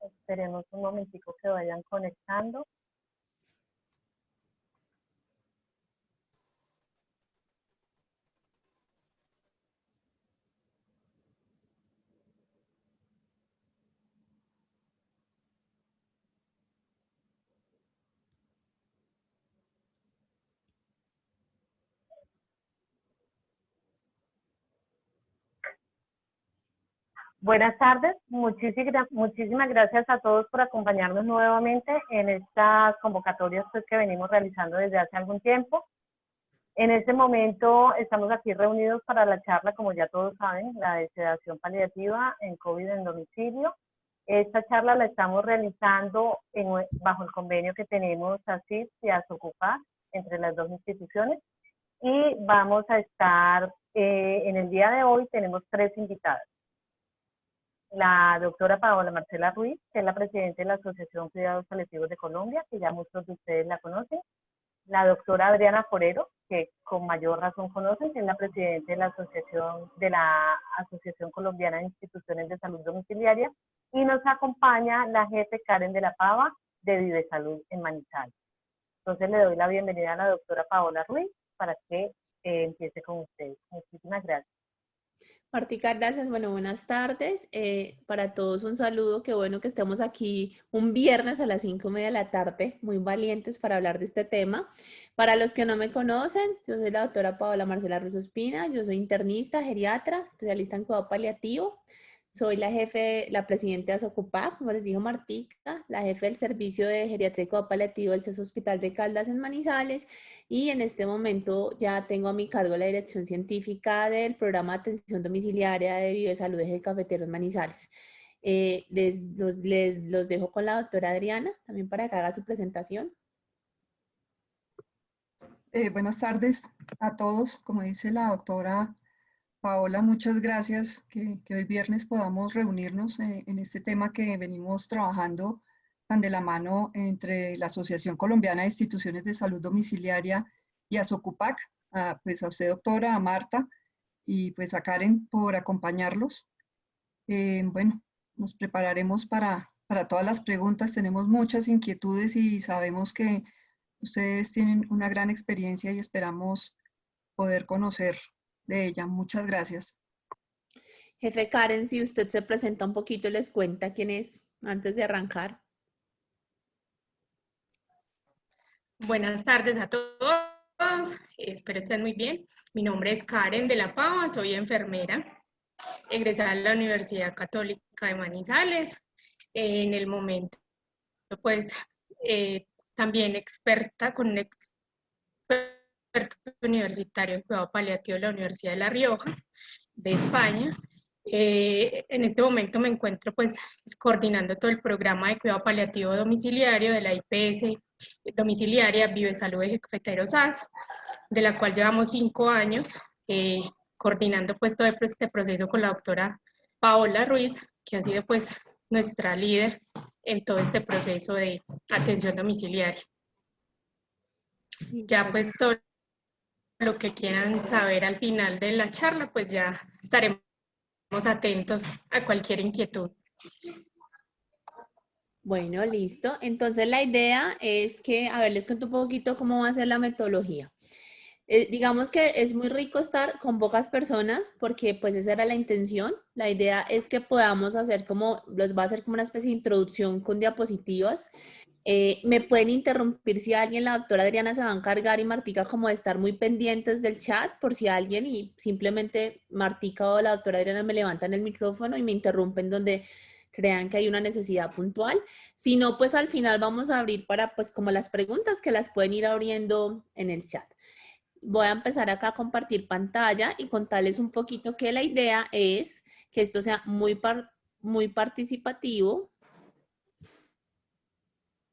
Esperemos un momentico que vayan conectando. Buenas tardes, muchísimas gracias a todos por acompañarnos nuevamente en estas convocatorias pues, que venimos realizando desde hace algún tiempo. En este momento estamos aquí reunidos para la charla, como ya todos saben, la de sedación paliativa en COVID en domicilio. Esta charla la estamos realizando bajo el convenio que tenemos ASIF y ASOCUPAC entre las dos instituciones y vamos a estar, en el día de hoy tenemos 3 invitadas. La doctora Paola Marcela Ruiz, que es la presidenta de la Asociación Cuidados Paliativos de Colombia, que ya muchos de ustedes la conocen. La doctora Adriana Forero, que con mayor razón conocen, que es la presidenta de la Asociación Colombiana de Instituciones de Salud Domiciliaria. Y nos acompaña la jefe Karen de la Pava, de Vive Salud en Manizales. Entonces le doy la bienvenida a la doctora Paola Ruiz para que empiece con ustedes. Muchísimas gracias. Martica, gracias. Bueno, buenas tardes. Para todos un saludo. Qué bueno que estemos aquí un viernes a las 5:30 de la tarde, muy valientes para hablar de este tema. Para los que no me conocen, yo soy la doctora Paola Marcela Ruiz Ospina. Yo soy internista, geriatra, especialista en cuidado paliativo. Soy la jefe, la presidenta de ASOCUPAC, como les dijo Martica, la jefe del servicio de geriatría y cuidado paliativo del CES Hospital de Caldas en Manizales. Y en este momento ya tengo a mi cargo la dirección científica del programa de atención domiciliaria de Vive Salud Eje Cafetero en Manizales. Los dejo con la doctora Adriana, también para que haga su presentación. Buenas tardes a todos. Como dice la doctora Paola, muchas gracias que hoy viernes podamos reunirnos en este tema que venimos trabajando tan de la mano entre la Asociación Colombiana de Instituciones de Salud Domiciliaria y ASOCUPAC, pues a usted doctora, a Marta y pues a Karen por acompañarlos. Bueno, nos prepararemos para todas las preguntas, tenemos muchas inquietudes y sabemos que ustedes tienen una gran experiencia y esperamos poder conocer de ella. Muchas gracias. Jefe Karen, si usted se presenta un poquito y les cuenta quién es antes de arrancar. Buenas tardes a todos, espero estén muy bien. Mi nombre es Karen de la Pava, soy enfermera, egresada de la Universidad Católica de Manizales. En el momento, pues, también experta con un experto universitario en cuidado paliativo de la Universidad de La Rioja, de España. En este momento me encuentro pues coordinando todo el programa de cuidado paliativo domiciliario de la IPS domiciliaria Vive Salud Eje Cafetero SAS, de la cual llevamos 5 años coordinando pues todo este proceso con la doctora Paola Ruiz, que ha sido pues nuestra líder en todo este proceso de atención domiciliaria. Ya pues todo lo que quieran saber al final de la charla, pues ya estaremos atentos a cualquier inquietud. Bueno, listo. Entonces la idea es que, a ver, les cuento un poquito cómo va a ser la metodología. Digamos que es muy rico estar con pocas personas porque pues esa era la intención. La idea es que podamos hacer los va a hacer como una especie de introducción con diapositivas. Me pueden interrumpir si alguien, la doctora Adriana se va a encargar y Martica como de estar muy pendientes del chat por si alguien y simplemente Martica o la doctora Adriana me levantan el micrófono y me interrumpen donde crean que hay una necesidad puntual. Si no, pues al final vamos a abrir para pues como las preguntas que las pueden ir abriendo en el chat. Voy a empezar acá a compartir pantalla y contarles un poquito que la idea es que esto sea muy participativo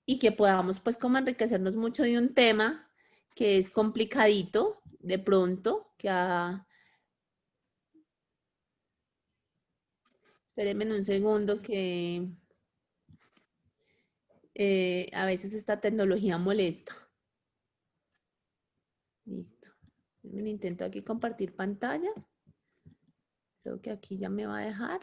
y que podamos pues como enriquecernos mucho de un tema que es complicadito de pronto, espérenme un segundo que a veces esta tecnología molesta. Listo. Intento aquí compartir pantalla. Creo que aquí ya me va a dejar.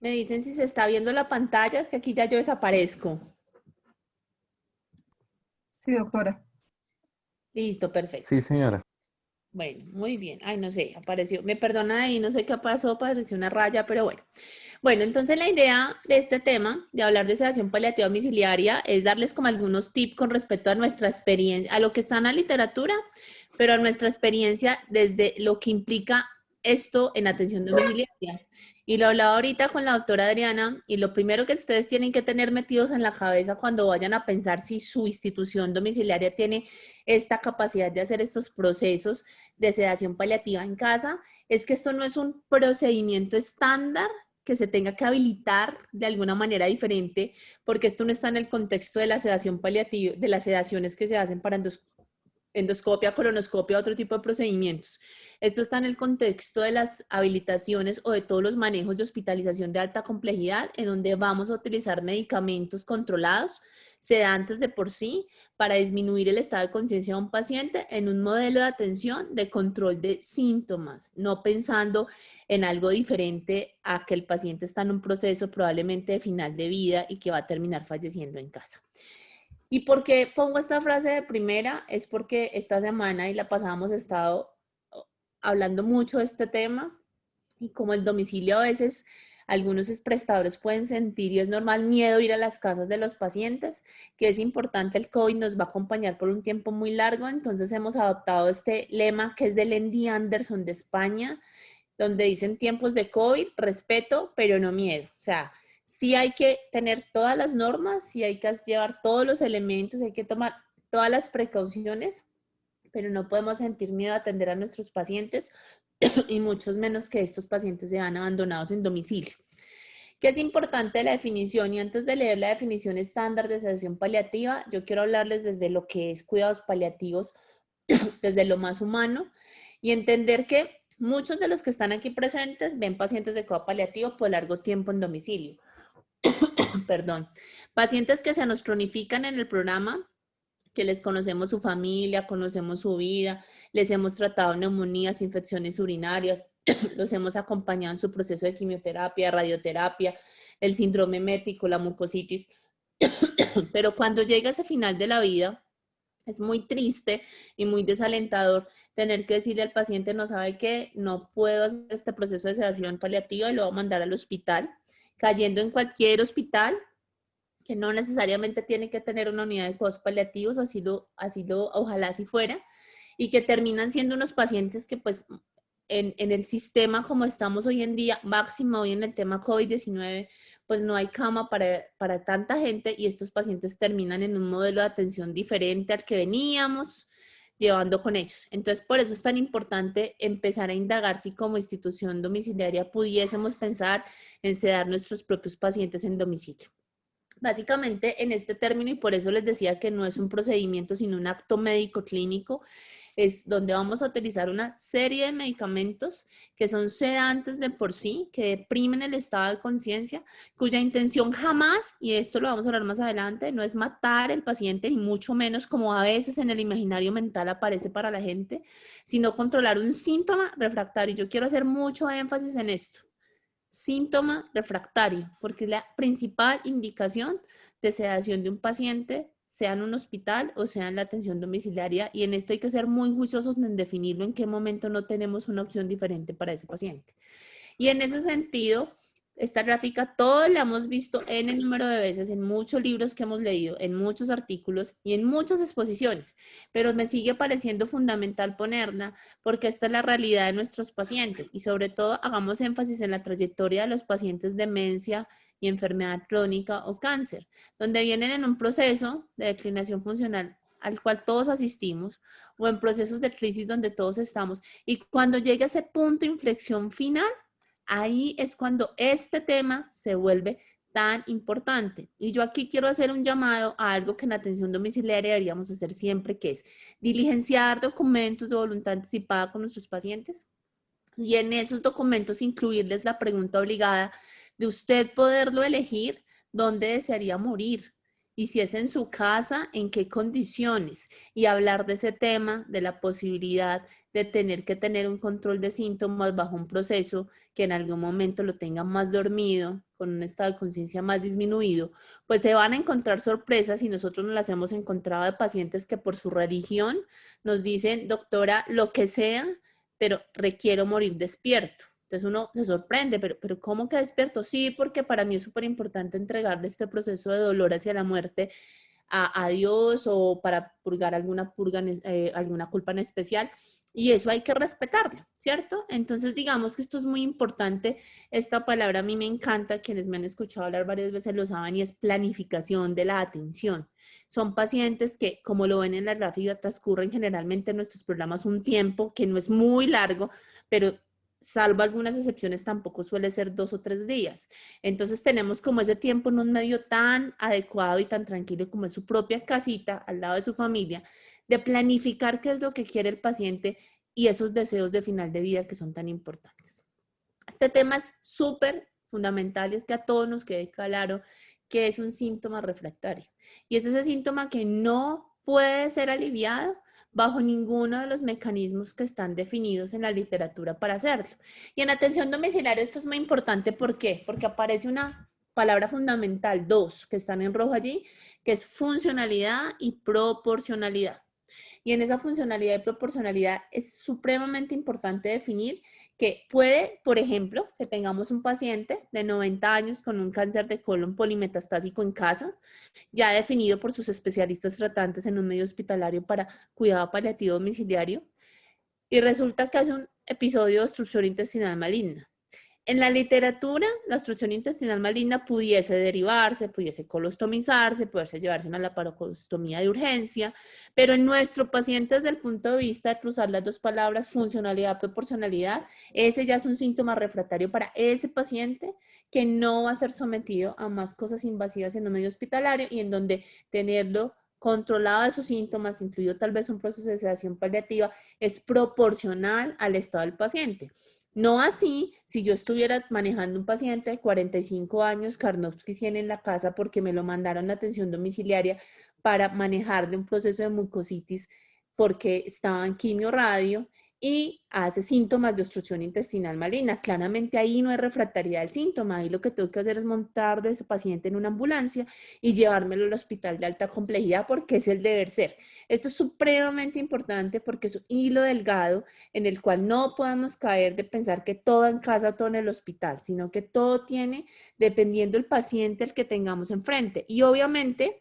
Me dicen si se está viendo la pantalla, es que aquí ya yo desaparezco. Sí, doctora. Listo, perfecto. Sí, señora. Bueno, muy bien. Ay, no sé, apareció. Me perdonan ahí, no sé qué pasó, apareció una raya, pero bueno. Bueno, entonces la idea de este tema, de hablar de sedación paliativa domiciliaria, es darles como algunos tips con respecto a nuestra experiencia, a lo que está en la literatura, pero a nuestra experiencia desde lo que implica esto en atención domiciliaria. Y lo hablaba ahorita con la doctora Adriana, y lo primero que ustedes tienen que tener metidos en la cabeza cuando vayan a pensar si su institución domiciliaria tiene esta capacidad de hacer estos procesos de sedación paliativa en casa, es que esto no es un procedimiento estándar que se tenga que habilitar de alguna manera diferente, porque esto no está en el contexto de la sedación paliativa, de las sedaciones que se hacen para endoscopia, colonoscopia, otro tipo de procedimientos. Esto está en el contexto de las habilitaciones o de todos los manejos de hospitalización de alta complejidad, en donde vamos a utilizar medicamentos controlados, sedantes de por sí, para disminuir el estado de conciencia de un paciente en un modelo de atención de control de síntomas, no pensando en algo diferente a que el paciente está en un proceso probablemente de final de vida y que va a terminar falleciendo en casa. ¿Y por qué pongo esta frase de primera? Es porque esta semana y la pasada hemos estado hablando mucho de este tema y como el domicilio a veces algunos prestadores pueden sentir y es normal miedo ir a las casas de los pacientes, que es importante, el COVID nos va a acompañar por un tiempo muy largo, entonces hemos adoptado este lema que es de Lendi Anderson de España, donde dicen tiempos de COVID, respeto, pero no miedo. O sea, sí hay que tener todas las normas, sí hay que llevar todos los elementos, hay que tomar todas las precauciones, pero no podemos sentir miedo a atender a nuestros pacientes y muchos menos que estos pacientes sean abandonados en domicilio. ¿Qué es importante la definición? Y antes de leer la definición estándar de sedación paliativa, yo quiero hablarles desde lo que es cuidados paliativos, desde lo más humano, y entender que muchos de los que están aquí presentes ven pacientes de cuidado paliativo por largo tiempo en domicilio. Perdón. Pacientes que se nos cronifican en el programa, que les conocemos su familia, conocemos su vida, les hemos tratado neumonías, infecciones urinarias, los hemos acompañado en su proceso de quimioterapia, radioterapia, el síndrome mético, la mucositis. Pero cuando llega ese final de la vida, es muy triste y muy desalentador tener que decirle al paciente, no sabe qué, no puedo hacer este proceso de sedación paliativa y lo voy a mandar al hospital, cayendo en cualquier hospital que no necesariamente tiene que tener una unidad de cuidados paliativos, ojalá así fuera, y que terminan siendo unos pacientes que pues en el sistema como estamos hoy en día, máximo hoy en el tema COVID-19, pues no hay cama para tanta gente y estos pacientes terminan en un modelo de atención diferente al que veníamos llevando con ellos. Entonces, por eso es tan importante empezar a indagar si como institución domiciliaria pudiésemos pensar en sedar nuestros propios pacientes en domicilio. Básicamente en este término, y por eso les decía que no es un procedimiento, sino un acto médico clínico, es donde vamos a utilizar una serie de medicamentos que son sedantes de por sí, que deprimen el estado de conciencia, cuya intención jamás, y esto lo vamos a hablar más adelante, no es matar al paciente, ni mucho menos como a veces en el imaginario mental aparece para la gente, sino controlar un síntoma refractario. Yo quiero hacer mucho énfasis en esto. Síntoma refractario, porque es la principal indicación de sedación de un paciente, sea en un hospital o sea en la atención domiciliaria, y en esto hay que ser muy juiciosos en definirlo en qué momento no tenemos una opción diferente para ese paciente. Y en ese sentido, esta gráfica todos la hemos visto en el número de veces, en muchos libros que hemos leído, en muchos artículos y en muchas exposiciones, pero me sigue pareciendo fundamental ponerla porque esta es la realidad de nuestros pacientes y sobre todo hagamos énfasis en la trayectoria de los pacientes de demencia y enfermedad crónica o cáncer, donde vienen en un proceso de declinación funcional al cual todos asistimos o en procesos de crisis donde todos estamos, y cuando llega ese punto de inflexión final, ahí es cuando este tema se vuelve tan importante. Y yo aquí quiero hacer un llamado a algo que en atención domiciliaria deberíamos hacer siempre, que es diligenciar documentos de voluntad anticipada con nuestros pacientes y en esos documentos incluirles la pregunta obligada de usted poderlo elegir dónde desearía morir. Y si es en su casa, en qué condiciones. Y hablar de ese tema, de la posibilidad de tener que tener un control de síntomas bajo un proceso que en algún momento lo tenga más dormido, con un estado de conciencia más disminuido, pues se van a encontrar sorpresas y nosotros nos las hemos encontrado de pacientes que por su religión nos dicen, doctora, lo que sea, pero requiero morir despierto. Entonces uno se sorprende, pero ¿cómo que despierto? Sí, porque para mí es súper importante entregarle este proceso de dolor hacia la muerte a Dios o para purgar alguna culpa en especial. Y eso hay que respetarlo, ¿cierto? Entonces digamos que esto es muy importante. Esta palabra a mí me encanta, quienes me han escuchado hablar varias veces lo saben, y es planificación de la atención. Son pacientes que, como lo ven en la gráfica, transcurren generalmente en nuestros programas un tiempo que no es muy largo, pero salvo algunas excepciones, tampoco suele ser 2 o 3 días. Entonces tenemos como ese tiempo en un medio tan adecuado y tan tranquilo como es su propia casita, al lado de su familia, de planificar qué es lo que quiere el paciente y esos deseos de final de vida que son tan importantes. Este tema es súper fundamental y es que a todos nos quede claro que es un síntoma refractario. Y es ese síntoma que no puede ser aliviado bajo ninguno de los mecanismos que están definidos en la literatura para hacerlo. Y en atención domiciliaria esto es muy importante. ¿Por qué? Porque aparece una palabra fundamental, 2, que están en rojo allí, que es funcionalidad y proporcionalidad. Y en esa funcionalidad y proporcionalidad es supremamente importante definir que puede, por ejemplo, que tengamos un paciente de 90 años con un cáncer de colon polimetastásico en casa, ya definido por sus especialistas tratantes en un medio hospitalario para cuidado paliativo domiciliario, y resulta que hace un episodio de obstrucción intestinal maligna. En la literatura, la obstrucción intestinal maligna pudiese derivarse, pudiese colostomizarse, pudiese llevarse a una laparostomía de urgencia, pero en nuestro paciente, desde el punto de vista de cruzar las dos palabras, funcionalidad, proporcionalidad, ese ya es un síntoma refractario para ese paciente que no va a ser sometido a más cosas invasivas en un medio hospitalario y en donde tenerlo controlado de sus síntomas, incluido tal vez un proceso de sedación paliativa, es proporcional al estado del paciente. No así, si yo estuviera manejando un paciente de 45 años, Karnofsky 100 en la casa, porque me lo mandaron a atención domiciliaria para manejar de un proceso de mucositis porque estaba en quimio radio y hace síntomas de obstrucción intestinal maligna. Claramente ahí no hay refractariedad del síntoma. Ahí lo que tengo que hacer es montar de ese paciente en una ambulancia y llevármelo al hospital de alta complejidad porque es el deber ser. Esto es supremamente importante porque es un hilo delgado en el cual no podemos caer de pensar que todo en casa, todo en el hospital, sino que todo tiene, dependiendo del paciente al que tengamos enfrente. Y obviamente,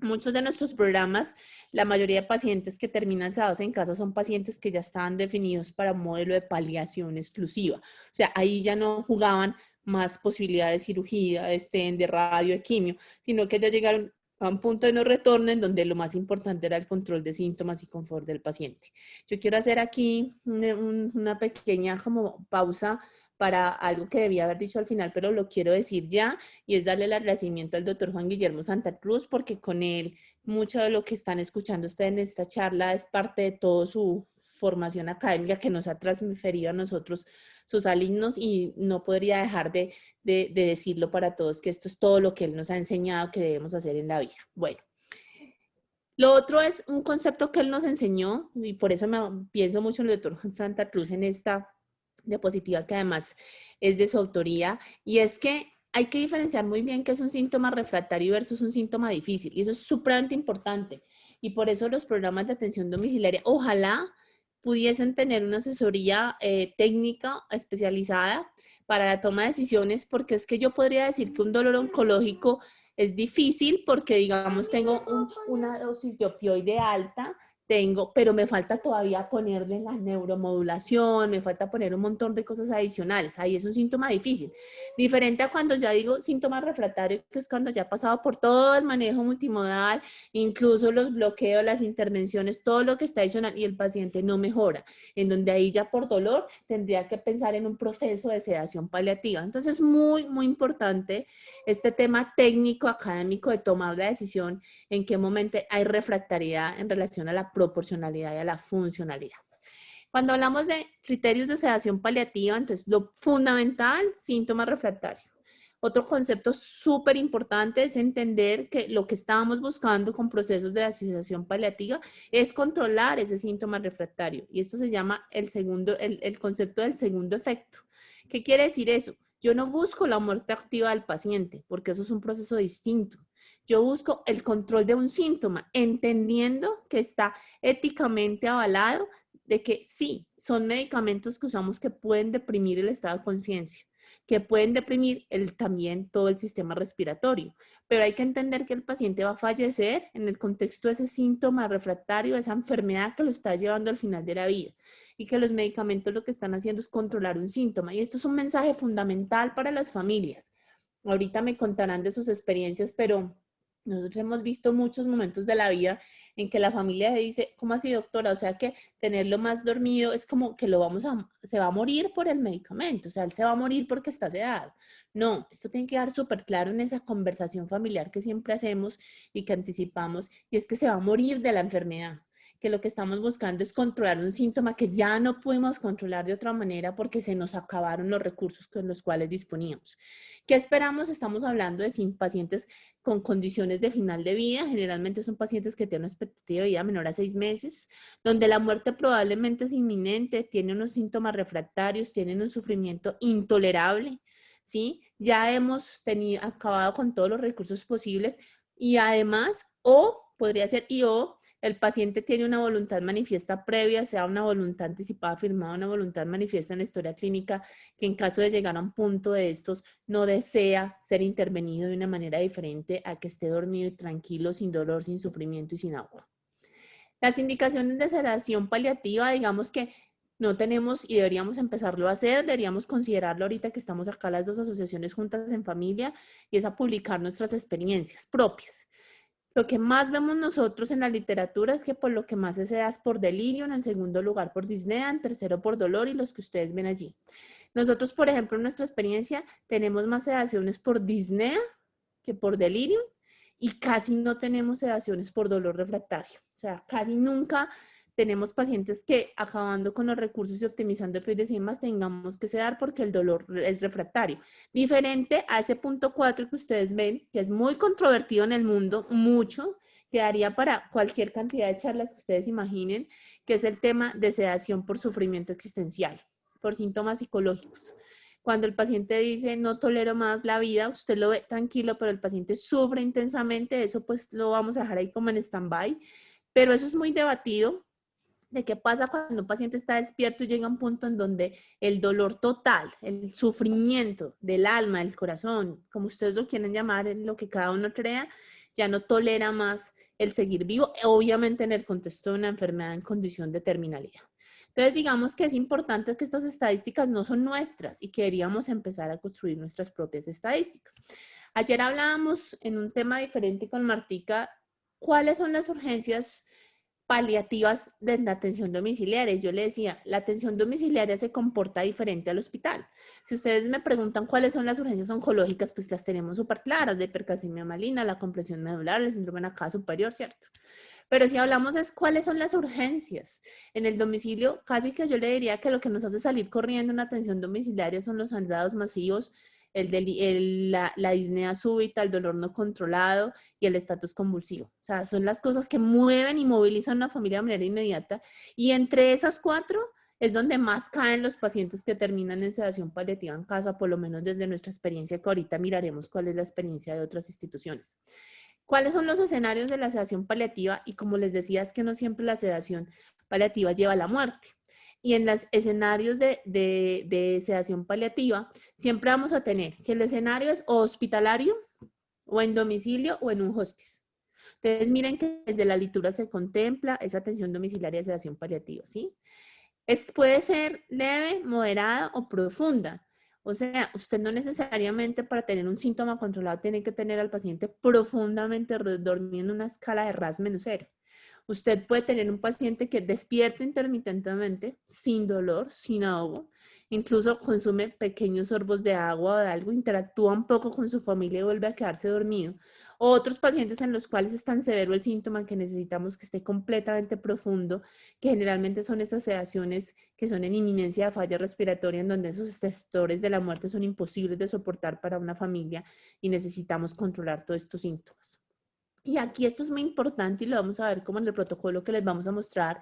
muchos de nuestros programas, la mayoría de pacientes que terminan sedados en casa son pacientes que ya estaban definidos para un modelo de paliación exclusiva. O sea, ahí ya no jugaban más posibilidades de cirugía, de stent, de radio, de quimio, sino que ya llegaron a un punto de no retorno en donde lo más importante era el control de síntomas y confort del paciente. Yo quiero hacer aquí una pequeña como pausa para algo que debía haber dicho al final, pero lo quiero decir ya, y es darle el agradecimiento al doctor Juan Guillermo Santa Cruz, porque con él mucho de lo que están escuchando ustedes en esta charla es parte de toda su formación académica que nos ha transferido a nosotros sus alumnos, y no podría dejar de decirlo para todos, que esto es todo lo que él nos ha enseñado que debemos hacer en la vida. Bueno, lo otro es un concepto que él nos enseñó, y por eso pienso mucho en el doctor Santa Cruz en esta diapositiva, que además es de su autoría, y es que hay que diferenciar muy bien qué es un síntoma refractario versus un síntoma difícil, y eso es supremamente importante, y por eso los programas de atención domiciliaria, ojalá pudiesen tener una asesoría técnica especializada para la toma de decisiones, porque es que yo podría decir que un dolor oncológico es difícil porque, digamos, tengo una dosis de opioide alta, pero me falta todavía ponerle la neuromodulación, me falta poner un montón de cosas adicionales. Ahí es un síntoma difícil. Diferente a cuando ya digo síntoma refractario, que es cuando ya he pasado por todo el manejo multimodal, incluso los bloqueos, las intervenciones, todo lo que está adicional y el paciente no mejora, en donde ahí ya por dolor tendría que pensar en un proceso de sedación paliativa. Entonces es muy, muy importante este tema técnico, académico de tomar la decisión en qué momento hay refractariedad en relación a la proporcionalidad y a la funcionalidad. Cuando hablamos de criterios de sedación paliativa, entonces lo fundamental, síntoma refractario. Otro concepto súper importante es entender que lo que estábamos buscando con procesos de asociación paliativa es controlar ese síntoma refractario. Y esto se llama el concepto del segundo efecto. ¿Qué quiere decir eso? Yo no busco la muerte activa del paciente, porque eso es un proceso distinto. Yo busco el control de un síntoma, entendiendo que está éticamente avalado de que sí, son medicamentos que usamos que pueden deprimir el estado de conciencia, que pueden deprimir también todo el sistema respiratorio. Pero hay que entender que el paciente va a fallecer en el contexto de ese síntoma refractario, esa enfermedad que lo está llevando al final de la vida. Y que los medicamentos lo que están haciendo es controlar un síntoma. Y esto es un mensaje fundamental para las familias. Ahorita me contarán de sus experiencias, pero nosotros hemos visto muchos momentos de la vida en que la familia dice, ¿cómo así, doctora? O sea que tenerlo más dormido es como que se va a morir por el medicamento, o sea, él se va a morir porque está sedado. No, esto tiene que quedar súper claro en esa conversación familiar que siempre hacemos y que anticipamos, y es que se va a morir de la enfermedad, que lo que estamos buscando es controlar un síntoma que ya no pudimos controlar de otra manera porque se nos acabaron los recursos con los cuales disponíamos. ¿Qué esperamos? Estamos hablando de pacientes con condiciones de final de vida, generalmente son pacientes que tienen una expectativa de vida menor a 6 meses, donde la muerte probablemente es inminente, tienen unos síntomas refractarios, tienen un sufrimiento intolerable, ¿sí? Ya hemos acabado con todos los recursos posibles y además, podría ser el paciente tiene una voluntad manifiesta previa, sea una voluntad anticipada firmada, una voluntad manifiesta en la historia clínica, que en caso de llegar a un punto de estos no desea ser intervenido de una manera diferente a que esté dormido y tranquilo, sin dolor, sin sufrimiento y sin agua. Las indicaciones de sedación paliativa, digamos que no tenemos y deberíamos empezarlo a hacer, deberíamos considerarlo ahorita que estamos acá las dos asociaciones juntas en familia, y es a publicar nuestras experiencias propias. Lo que más vemos nosotros en la literatura es que por lo que más se seda es por delirium, en segundo lugar por disnea, en tercero por dolor y los que ustedes ven allí. Nosotros, por ejemplo, en nuestra experiencia tenemos más sedaciones por disnea que por delirium y casi no tenemos sedaciones por dolor refractario. O sea, casi nunca tenemos pacientes que acabando con los recursos y optimizando epidiecimas tengamos que sedar porque el dolor es refractario. Diferente a ese punto 4 que ustedes ven, que es muy controvertido en el mundo, mucho, que daría para cualquier cantidad de charlas que ustedes imaginen, que es el tema de sedación por sufrimiento existencial, por síntomas psicológicos. Cuando el paciente dice no tolero más la vida, usted lo ve tranquilo, pero el paciente sufre intensamente, eso pues lo vamos a dejar ahí como en stand-by, pero eso es muy debatido. ¿De qué pasa cuando un paciente está despierto y llega a un punto en donde el dolor total, el sufrimiento del alma, del corazón, como ustedes lo quieren llamar, en lo que cada uno crea, ya no tolera más el seguir vivo, obviamente en el contexto de una enfermedad en condición de terminalidad? Entonces, digamos que es importante que estas estadísticas no son nuestras y que deberíamos empezar a construir nuestras propias estadísticas. Ayer hablábamos en un tema diferente con Martica, ¿cuáles son las urgencias paliativas de la atención domiciliaria? Yo le decía, la atención domiciliaria se comporta diferente al hospital. Si ustedes me preguntan cuáles son las urgencias oncológicas, pues las tenemos súper claras, de hipercalcemia maligna, la compresión medular, el síndrome de la caja superior, ¿cierto? Pero si hablamos es cuáles son las urgencias. En el domicilio, casi que yo le diría que lo que nos hace salir corriendo en atención domiciliaria son los sangrados masivos, la disnea súbita, el dolor no controlado y el estatus convulsivo. O sea, son las cosas que mueven y movilizan a una familia de manera inmediata. Y entre esas 4 es donde más caen los pacientes que terminan en sedación paliativa en casa, por lo menos desde nuestra experiencia, que ahorita miraremos cuál es la experiencia de otras instituciones. ¿Cuáles son los escenarios de la sedación paliativa? Y como les decía, es que no siempre la sedación paliativa lleva a la muerte. Y en los escenarios de sedación paliativa, siempre vamos a tener que el escenario es o hospitalario, o en domicilio, o en un hospice. Entonces, miren que desde la literatura se contempla esa atención domiciliaria de sedación paliativa, ¿sí? Puede ser leve, moderada o profunda. O sea, usted no necesariamente para tener un síntoma controlado tiene que tener al paciente profundamente dormido en una escala de RASS -0. Usted puede tener un paciente que despierta intermitentemente, sin dolor, sin ahogo, incluso consume pequeños sorbos de agua o de algo, interactúa un poco con su familia y vuelve a quedarse dormido. O otros pacientes en los cuales es tan severo el síntoma que necesitamos que esté completamente profundo, que generalmente son esas sedaciones que son en inminencia de falla respiratoria, en donde esos estresores de la muerte son imposibles de soportar para una familia y necesitamos controlar todos estos síntomas. Y aquí esto es muy importante y lo vamos a ver como en el protocolo que les vamos a mostrar,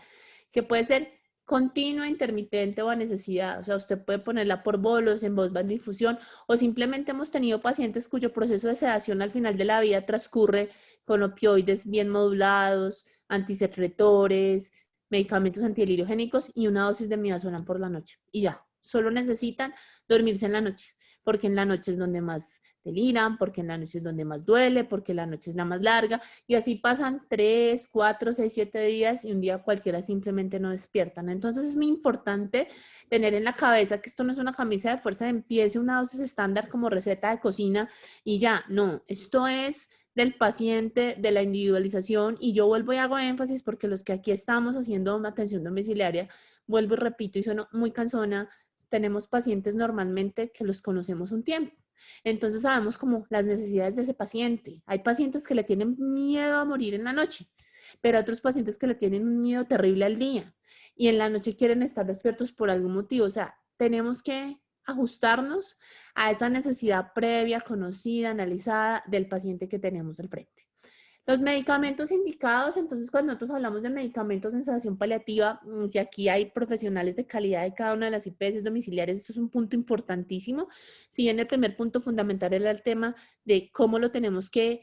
que puede ser continua, intermitente o a necesidad. O sea, usted puede ponerla por bolos, en voz en difusión, o simplemente hemos tenido pacientes cuyo proceso de sedación al final de la vida transcurre con opioides bien modulados, antisecretores, medicamentos antideliriogénicos y una dosis de midazolam por la noche. Y ya, solo necesitan dormirse en la noche, porque en la noche es donde más deliran, porque en la noche es donde más duele, porque la noche es la más larga, y así pasan 3, 4, 6, 7 días y un día cualquiera simplemente no despiertan. Entonces es muy importante tener en la cabeza que esto no es una camisa de fuerza de empiece una dosis estándar como receta de cocina y ya, no, esto es del paciente, de la individualización, y yo vuelvo y hago énfasis porque los que aquí estamos haciendo atención domiciliaria, vuelvo y repito y sueno muy cansona, tenemos pacientes normalmente que los conocemos un tiempo. Entonces sabemos como las necesidades de ese paciente. Hay pacientes que le tienen miedo a morir en la noche, pero otros pacientes que le tienen un miedo terrible al día y en la noche quieren estar despiertos por algún motivo. O sea, tenemos que ajustarnos a esa necesidad previa, conocida, analizada del paciente que tenemos al frente. Los medicamentos indicados, entonces cuando nosotros hablamos de medicamentos en sedación paliativa, si aquí hay profesionales de calidad de cada una de las IPS domiciliares, esto es un punto importantísimo. Si bien el primer punto fundamental era el tema de cómo lo tenemos que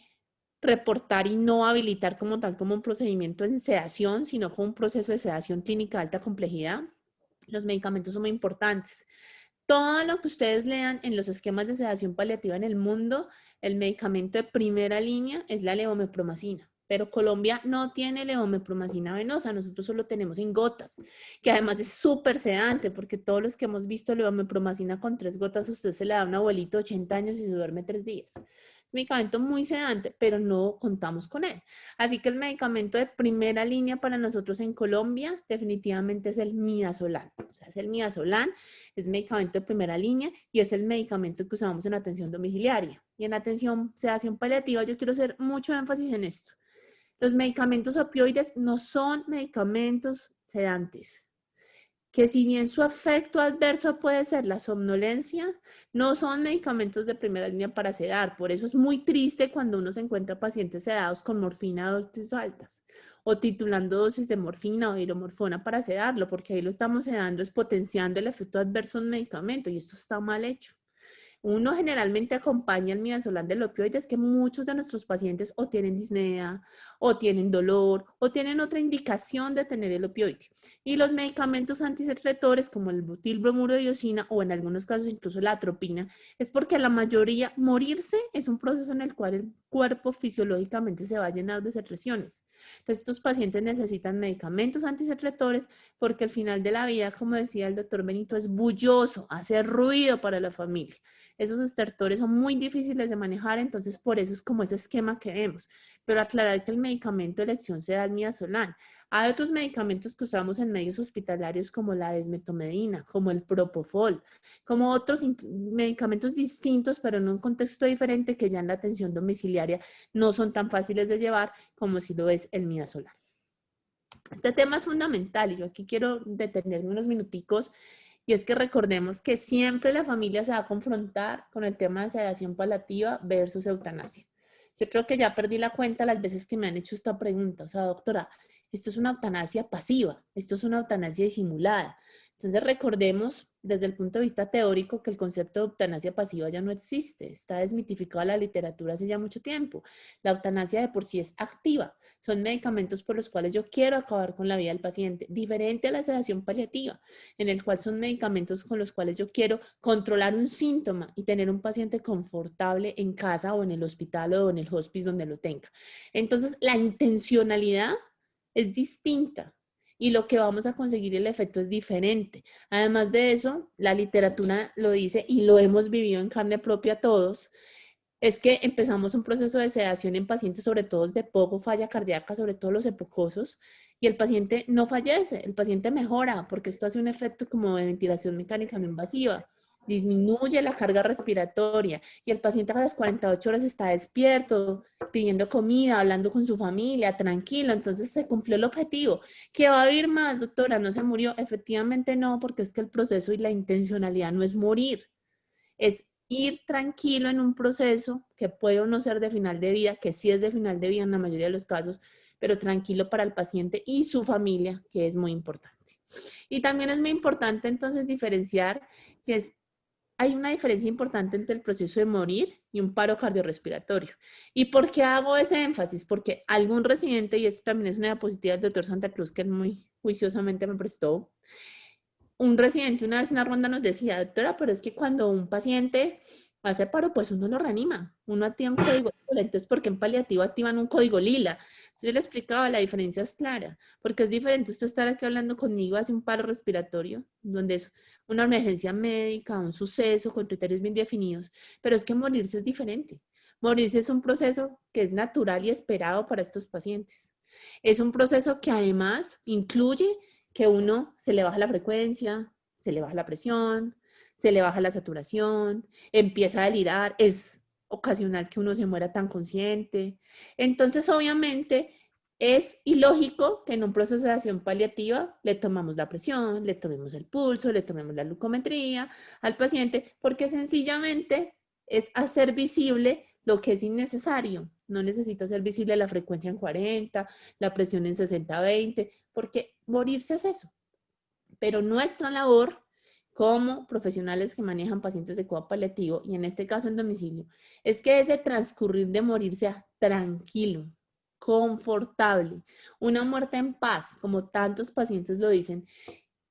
reportar y no habilitar como tal como un procedimiento en sedación, sino como un proceso de sedación clínica de alta complejidad, los medicamentos son muy importantes. Todo lo que ustedes lean en los esquemas de sedación paliativa en el mundo, el medicamento de primera línea es la levomepromacina. Pero Colombia no tiene levomepromacina venosa, nosotros solo tenemos en gotas, que además es súper sedante, porque todos los que hemos visto levomepromacina con 3 gotas, usted se le da a un abuelito de 80 años y se duerme 3 días. Medicamento muy sedante, pero no contamos con él. Así que el medicamento de primera línea para nosotros en Colombia definitivamente es el midazolam. O sea, es el midazolam, es medicamento de primera línea y es el medicamento que usamos en atención domiciliaria. Y en atención sedación paliativa yo quiero hacer mucho énfasis en esto. Los medicamentos opioides no son medicamentos sedantes, que si bien su efecto adverso puede ser la somnolencia, no son medicamentos de primera línea para sedar. Por eso es muy triste cuando uno se encuentra pacientes sedados con morfina a dosis altas o titulando dosis de morfina o hidromorfona para sedarlo, porque ahí lo estamos sedando, es potenciando el efecto adverso de un medicamento y esto está mal hecho. Uno generalmente acompaña el midazolam del opioide, es que muchos de nuestros pacientes o tienen disnea, o tienen dolor, o tienen otra indicación de tener el opioide. Y los medicamentos antisecretores como el butilbromuro-diosina o en algunos casos incluso la atropina, es porque la mayoría, morirse es un proceso en el cual el cuerpo fisiológicamente se va a llenar de secreciones. Entonces estos pacientes necesitan medicamentos antisecretores porque al final de la vida, como decía el doctor Benito, es bulloso, hace ruido para la familia. Esos estertores son muy difíciles de manejar, entonces por eso es como ese esquema que vemos. Pero aclarar que el medicamento de elección sea el midazolam. Hay otros medicamentos que usamos en medios hospitalarios como la desmetomedina, como el propofol, como otros medicamentos distintos, pero en un contexto diferente que ya en la atención domiciliaria no son tan fáciles de llevar como si lo es el midazolam. Este tema es fundamental y yo aquí quiero detenerme unos minuticos. Y es que recordemos que siempre la familia se va a confrontar con el tema de sedación paliativa versus eutanasia. Yo creo que ya perdí la cuenta las veces que me han hecho esta pregunta. O sea, doctora, esto es una eutanasia pasiva, esto es una eutanasia disimulada. Entonces recordemos desde el punto de vista teórico que el concepto de eutanasia pasiva ya no existe, está desmitificada la literatura hace ya mucho tiempo. La eutanasia de por sí es activa, son medicamentos por los cuales yo quiero acabar con la vida del paciente, diferente a la sedación paliativa, en el cual son medicamentos con los cuales yo quiero controlar un síntoma y tener un paciente confortable en casa o en el hospital o en el hospice donde lo tenga. Entonces la intencionalidad es distinta. Y lo que vamos a conseguir el efecto es diferente. Además de eso, la literatura lo dice y lo hemos vivido en carne propia todos, es que empezamos un proceso de sedación en pacientes, sobre todo de poco falla cardíaca, sobre todo los epocosos, y el paciente no fallece, el paciente mejora, porque esto hace un efecto como de ventilación mecánica no invasiva, disminuye la carga respiratoria, y el paciente a las 48 horas está despierto, pidiendo comida, hablando con su familia, tranquilo, entonces se cumplió el objetivo. ¿Que va a vivir más, doctora? ¿No se murió? Efectivamente no, porque es que el proceso y la intencionalidad no es morir, es ir tranquilo en un proceso que puede o no ser de final de vida, que sí es de final de vida en la mayoría de los casos, pero tranquilo para el paciente y su familia, que es muy importante. Y también es muy importante entonces diferenciar que hay una diferencia importante entre el proceso de morir y un paro cardiorrespiratorio. ¿Y por qué hago ese énfasis? Porque algún residente, y esto también es una diapositiva del doctor Santa Cruz que muy juiciosamente me prestó, un residente una vez en la ronda nos decía, doctora, pero es que cuando un paciente hace paro, pues uno lo reanima, uno activa un código lila. Entonces, ¿por qué en paliativo activan un código lila? Entonces, yo le explicaba, la diferencia es clara, porque es diferente usted estar aquí hablando conmigo, hace un paro respiratorio, donde es una emergencia médica, un suceso con criterios bien definidos, pero es que morirse es diferente. Morirse es un proceso que es natural y esperado para estos pacientes. Es un proceso que además incluye que uno se le baja la frecuencia, se le baja la presión, se le baja la saturación, empieza a delirar, es ocasional que uno se muera tan consciente. Entonces, obviamente, es ilógico que en un proceso de sedación paliativa le tomamos la presión, le tomemos el pulso, le tomemos la glucometría al paciente, porque sencillamente es hacer visible lo que es innecesario. No necesita hacer visible la frecuencia en 40, la presión en 60-20, porque morirse es eso. Pero nuestra labor como profesionales que manejan pacientes de cuidado paliativo, y en este caso en domicilio, es que ese transcurrir de morir sea tranquilo, confortable, una muerte en paz, como tantos pacientes lo dicen.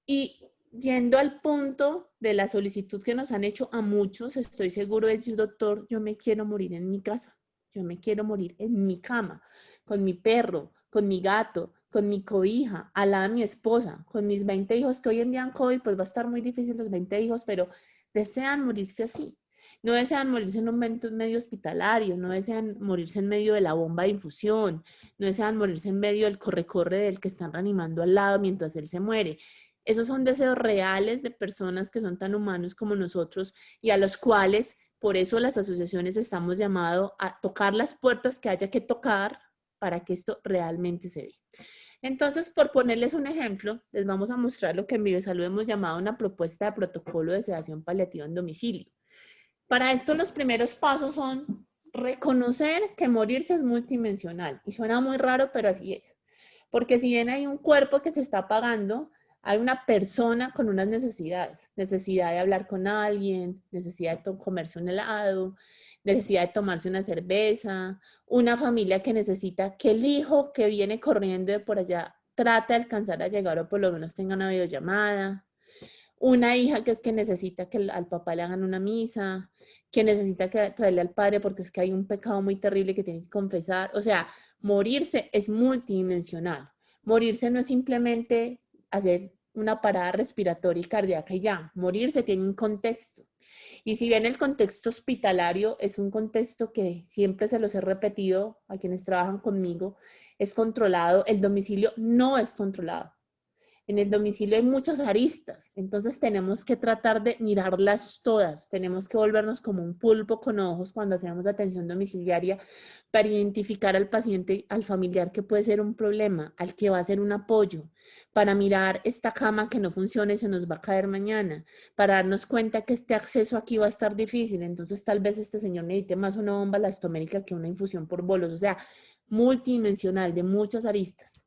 Y yendo al punto de la solicitud que nos han hecho a muchos, estoy seguro de decir, doctor, yo me quiero morir en mi casa, yo me quiero morir en mi cama, con mi perro, con mi gato, con mi cobija, al lado de mi esposa, con mis 20 hijos, que hoy en día en COVID, pues va a estar muy difícil los 20 hijos, pero desean morirse así. No desean morirse en un medio hospitalario, no desean morirse en medio de la bomba de infusión, no desean morirse en medio del corre-corre del que están reanimando al lado mientras él se muere. Esos son deseos reales de personas que son tan humanos como nosotros y a los cuales, por eso las asociaciones estamos llamados a tocar las puertas que haya que tocar para que esto realmente se dé. Entonces, por ponerles un ejemplo, les vamos a mostrar lo que en ViveSalud hemos llamado una propuesta de protocolo de sedación paliativa en domicilio. Para esto, los primeros pasos son reconocer que morirse es multidimensional. Y suena muy raro, pero así es. Porque si bien hay un cuerpo que se está apagando, hay una persona con unas necesidades. Necesidad de hablar con alguien, necesidad de comerse un helado, necesidad de tomarse una cerveza, una familia que necesita que el hijo que viene corriendo de por allá trate de alcanzar a llegar o por lo menos tenga una videollamada. Una hija que es que necesita que al papá le hagan una misa, que necesita que traerle al padre porque es que hay un pecado muy terrible que tiene que confesar. O sea, morirse es multidimensional. Morirse no es simplemente hacer una parada respiratoria y cardíaca y ya. Morirse tiene un contexto. Y si bien el contexto hospitalario es un contexto que siempre se los he repetido a quienes trabajan conmigo, es controlado, el domicilio no es controlado. En el domicilio hay muchas aristas, entonces tenemos que tratar de mirarlas todas, tenemos que volvernos como un pulpo con ojos cuando hacemos atención domiciliaria para identificar al paciente, al familiar que puede ser un problema, al que va a ser un apoyo, para mirar esta cama que no funciona y se nos va a caer mañana, para darnos cuenta que este acceso aquí va a estar difícil, entonces tal vez este señor necesite más una bomba elastomérica que una infusión por bolos, o sea, multidimensional, de muchas aristas.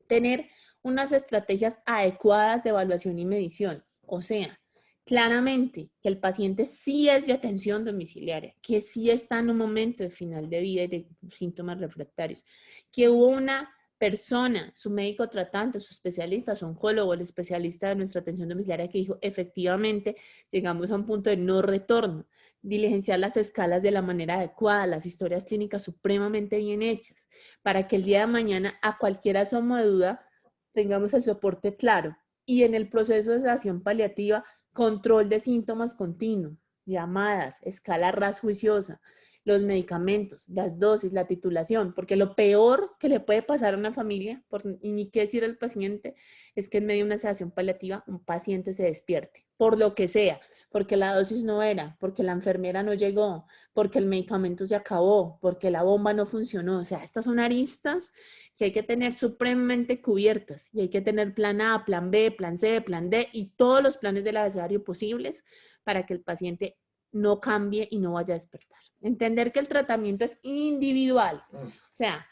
Tener unas estrategias adecuadas de evaluación y medición. O sea, claramente que el paciente sí es de atención domiciliaria, que sí está en un momento de final de vida y de síntomas refractarios, que hubo una persona, su médico tratante, su especialista, su oncólogo, el especialista de nuestra atención domiciliaria que dijo, efectivamente, llegamos a un punto de no retorno, diligenciar las escalas de la manera adecuada, las historias clínicas supremamente bien hechas, para que el día de mañana a cualquier asomo de duda tengamos el soporte claro. Y en el proceso de sedación paliativa, control de síntomas continuo. llamadas, escala RAS juiciosa, los medicamentos, las dosis, la titulación, porque lo peor que le puede pasar a una familia, y ni qué decir al paciente, es que en medio de una sedación paliativa un paciente se despierte, por lo que sea, porque la dosis no era, porque la enfermera no llegó, porque el medicamento se acabó, porque la bomba no funcionó. O sea, estas son aristas que hay que tener supremamente cubiertas y hay que tener plan A, plan B, plan C, plan D y todos los planes del abecedario posibles para que el paciente no cambie y no vaya a despertar. Entender que el tratamiento es individual. O sea,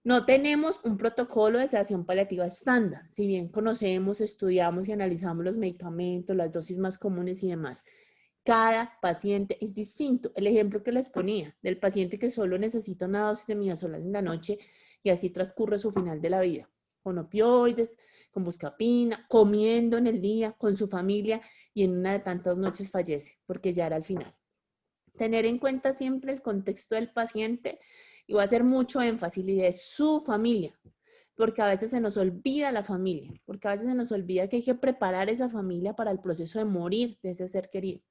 no tenemos un protocolo de sedación paliativa estándar. Si bien conocemos, estudiamos y analizamos los medicamentos, las dosis más comunes y demás, cada paciente es distinto. El ejemplo que les ponía del paciente que solo necesita una dosis de midazolam en la noche y así transcurre su final de la vida, con opioides, con buscapina, comiendo en el día, con su familia y en una de tantas noches fallece porque ya era el final. Tener en cuenta siempre el contexto del paciente y voy a hacer mucho énfasis y de su familia, porque a veces se nos olvida la familia, porque a veces se nos olvida que hay que preparar esa familia para el proceso de morir de ese ser querido.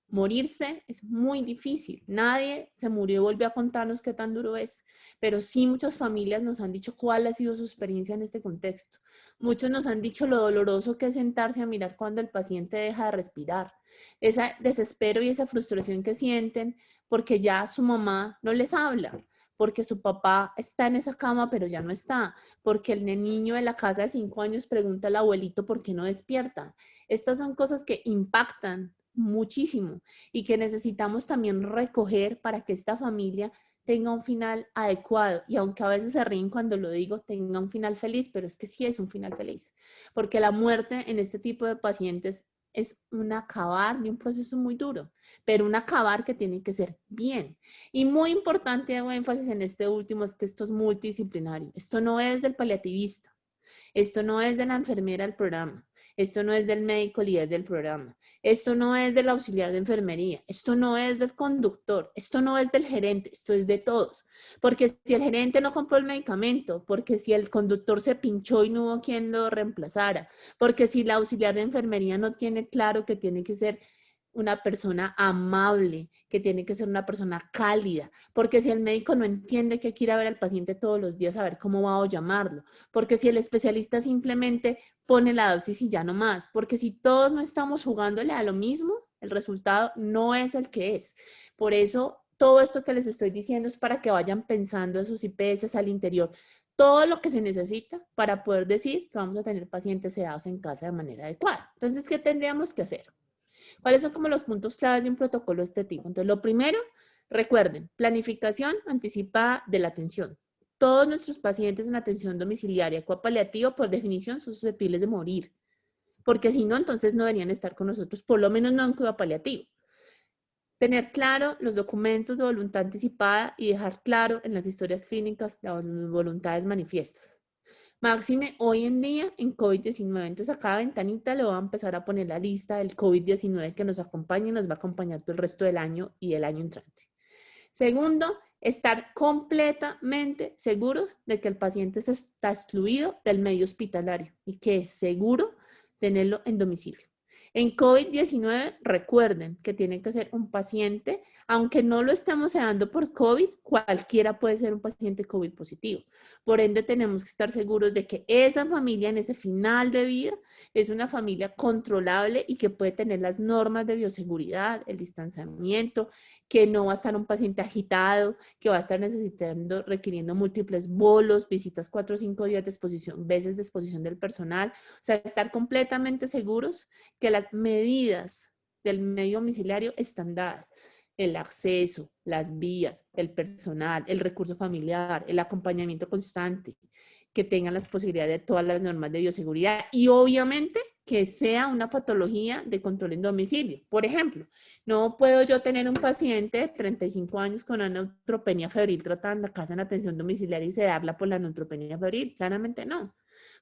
Morirse es muy difícil. Nadie se murió y volvió a contarnos qué tan duro es, pero sí muchas familias nos han dicho cuál ha sido su experiencia en este contexto. Muchos nos han dicho lo doloroso que es sentarse a mirar cuando el paciente deja de respirar, ese desespero y esa frustración que sienten porque ya su mamá no les habla, porque su papá está en esa cama pero ya no está, porque el niño de la casa de 5 años pregunta al abuelito por qué no despierta. Estas son cosas que impactan muchísimo y que necesitamos también recoger para que esta familia tenga un final adecuado y aunque a veces se ríen cuando lo digo, tenga un final feliz, pero es que sí es un final feliz, porque la muerte en este tipo de pacientes es un acabar de un proceso muy duro, pero un acabar que tiene que ser bien. Y muy importante, hago énfasis en este último, es que esto es multidisciplinario. Esto no es del paliativista, esto no es de la enfermera del programa, esto no es del médico líder del programa, esto no es del auxiliar de enfermería, esto no es del conductor, esto no es del gerente, esto es de todos. Porque si el gerente no compró el medicamento, porque si el conductor se pinchó y no hubo quien lo reemplazara, porque si el auxiliar de enfermería no tiene claro que tiene que ser una persona amable, que tiene que ser una persona cálida, porque si el médico no entiende que quiere ver al paciente todos los días, a ver cómo va a llamarlo, porque si el especialista simplemente pone la dosis y ya no más, porque si todos no estamos jugándole a lo mismo, el resultado no es el que es. Por eso, todo esto que les estoy diciendo es para que vayan pensando en sus IPS al interior, todo lo que se necesita para poder decir que vamos a tener pacientes sedados en casa de manera adecuada. Entonces, ¿qué tendríamos que hacer? ¿Cuáles son como los puntos claves de un protocolo de este tipo? Entonces, lo primero, recuerden, planificación anticipada de la atención. Todos nuestros pacientes en atención domiciliaria coapaliativa, por definición, son susceptibles de morir. Porque si no, entonces no deberían estar con nosotros, por lo menos no en cuidado paliativo. Tener claro los documentos de voluntad anticipada y dejar claro en las historias clínicas las voluntades manifiestas. Máxime, hoy en día en COVID-19, entonces a cada ventanita le voy a empezar a poner la lista del COVID-19 que nos acompaña y nos va a acompañar todo el resto del año y el año entrante. Segundo, estar completamente seguros de que el paciente está excluido del medio hospitalario y que es seguro tenerlo en domicilio. En COVID-19, recuerden que tiene que ser un paciente, aunque no lo estemos sedando por COVID, cualquiera puede ser un paciente COVID positivo. Por ende, tenemos que estar seguros de que esa familia en ese final de vida es una familia controlable y que puede tener las normas de bioseguridad, el distanciamiento, que no va a estar un paciente agitado, que va a estar requiriendo múltiples bolos, visitas 4 o 5 días de exposición, veces de exposición del personal. O sea, estar completamente seguros que las medidas del medio domiciliario están dadas. El acceso, las vías, el personal, el recurso familiar, el acompañamiento constante, que tengan las posibilidades de todas las normas de bioseguridad y obviamente que sea una patología de control en domicilio. Por ejemplo, no puedo yo tener un paciente de 35 años con una neutropenia febril tratada en la casa en atención domiciliaria y sedarla por la neutropenia febril. Claramente no,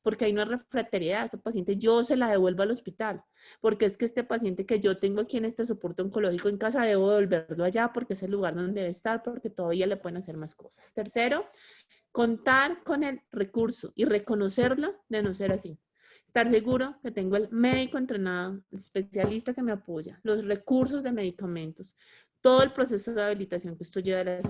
porque hay una refractariedad. Ese paciente yo se la devuelvo al hospital, porque es que este paciente que yo tengo aquí en este soporte oncológico en casa debo devolverlo allá porque es el lugar donde debe estar, porque todavía le pueden hacer más cosas. Tercero, contar con el recurso y reconocerlo de no ser así. Estar seguro que tengo el médico entrenado, el especialista que me apoya, los recursos de medicamentos, todo el proceso de habilitación que esto lleva a las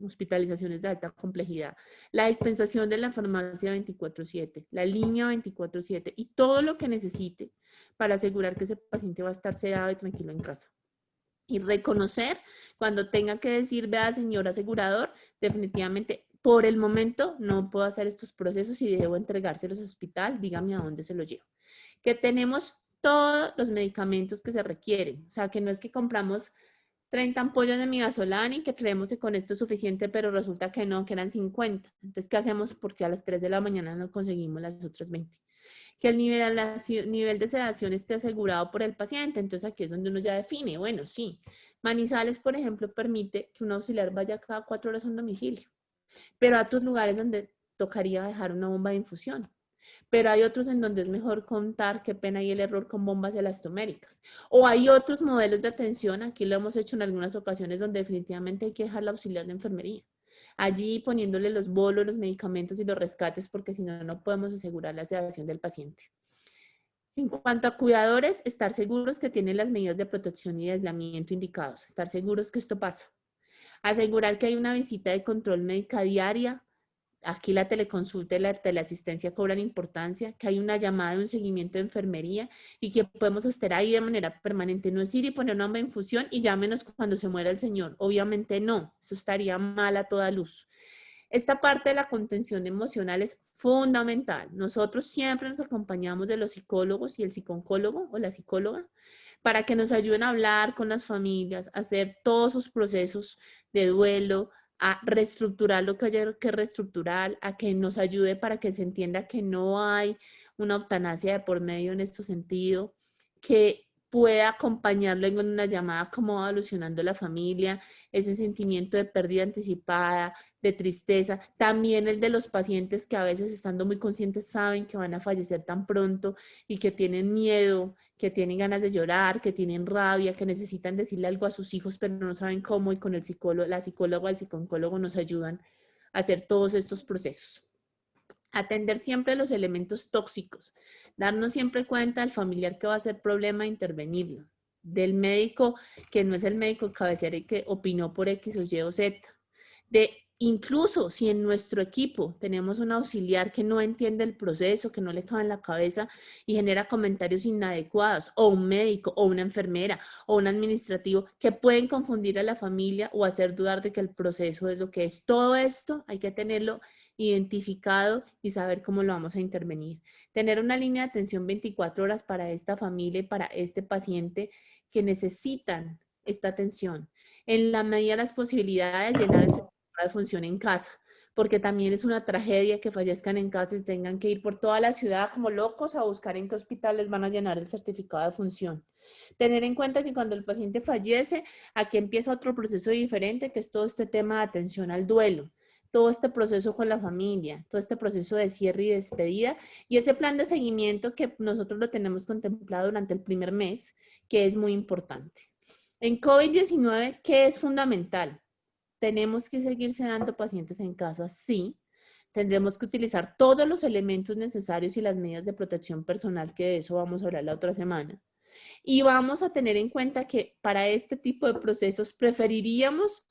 hospitalizaciones de alta complejidad, la dispensación de la farmacia 24/7, la línea 24/7 y todo lo que necesite para asegurar que ese paciente va a estar sedado y tranquilo en casa. Y reconocer cuando tenga que decir, vea, señor asegurador, definitivamente por el momento no puedo hacer estos procesos y debo entregárselos al hospital, dígame a dónde se los llevo. Que tenemos todos los medicamentos que se requieren, o sea, que no es que compramos 30 ampollas de midazolam y que creemos que con esto es suficiente, pero resulta que no, que eran 50. Entonces, ¿qué hacemos? Porque a las 3 de la mañana no conseguimos las otras 20. Que el nivel de sedación esté asegurado por el paciente. Entonces, aquí es donde uno ya define. Bueno, sí. Manizales, por ejemplo, permite que un auxiliar vaya cada 4 horas a un domicilio. Pero hay otros lugares donde tocaría dejar una bomba de infusión. Pero hay otros en donde es mejor contar, qué pena y el error, con bombas elastoméricas. O hay otros modelos de atención, aquí lo hemos hecho en algunas ocasiones, donde definitivamente hay que dejar la auxiliar de enfermería. Allí poniéndole los bolos, los medicamentos y los rescates, porque si no, no podemos asegurar la sedación del paciente. En cuanto a cuidadores, estar seguros que tienen las medidas de protección y de aislamiento indicados. Estar seguros que esto pasa. Asegurar que hay una visita de control médica diaria. Aquí la teleconsulta y la teleasistencia cobran importancia, que hay una llamada de un seguimiento de enfermería y que podemos estar ahí de manera permanente. No es ir y poner una bomba de infusión y llámenos cuando se muera el señor. Obviamente no, eso estaría mal a toda luz. Esta parte de la contención emocional es fundamental. Nosotros siempre nos acompañamos de los psicólogos y el psicooncólogo o la psicóloga para que nos ayuden a hablar con las familias, a hacer todos sus procesos de duelo, a reestructurar lo que haya que reestructurar, a que nos ayude para que se entienda que no hay una eutanasia de por medio en este sentido, que pueda acompañarlo en una llamada cómo va evolucionando la familia, ese sentimiento de pérdida anticipada, de tristeza, también el de los pacientes que a veces estando muy conscientes saben que van a fallecer tan pronto y que tienen miedo, que tienen ganas de llorar, que tienen rabia, que necesitan decirle algo a sus hijos pero no saben cómo y con el psicólogo, la psicóloga o el psicooncólogo nos ayudan a hacer todos estos procesos. Atender siempre los elementos tóxicos, darnos siempre cuenta del familiar que va a ser problema, intervenirlo, del médico que no es el médico de cabecera y que opinó por X o Y o Z, de incluso si en nuestro equipo tenemos un auxiliar que no entiende el proceso, que no le cabe en la cabeza y genera comentarios inadecuados, o un médico, o una enfermera, o un administrativo que pueden confundir a la familia o hacer dudar de que el proceso es lo que es. Todo esto hay que tenerlo identificado y saber cómo lo vamos a intervenir. Tener una línea de atención 24 horas para esta familia y para este paciente que necesitan esta atención. En la medida de las posibilidades, llenar el certificado de función en casa, porque también es una tragedia que fallezcan en casa y tengan que ir por toda la ciudad como locos a buscar en qué hospitales van a llenar el certificado de función. Tener en cuenta que cuando el paciente fallece, aquí empieza otro proceso diferente, que es todo este tema de atención al duelo. Todo este proceso con la familia, todo este proceso de cierre y despedida y ese plan de seguimiento que nosotros lo tenemos contemplado durante el primer mes, que es muy importante. En COVID-19, ¿qué es fundamental? ¿Tenemos que seguir sedando pacientes en casa? Sí. Tendremos que utilizar todos los elementos necesarios y las medidas de protección personal, que de eso vamos a hablar la otra semana. Y vamos a tener en cuenta que para este tipo de procesos preferiríamos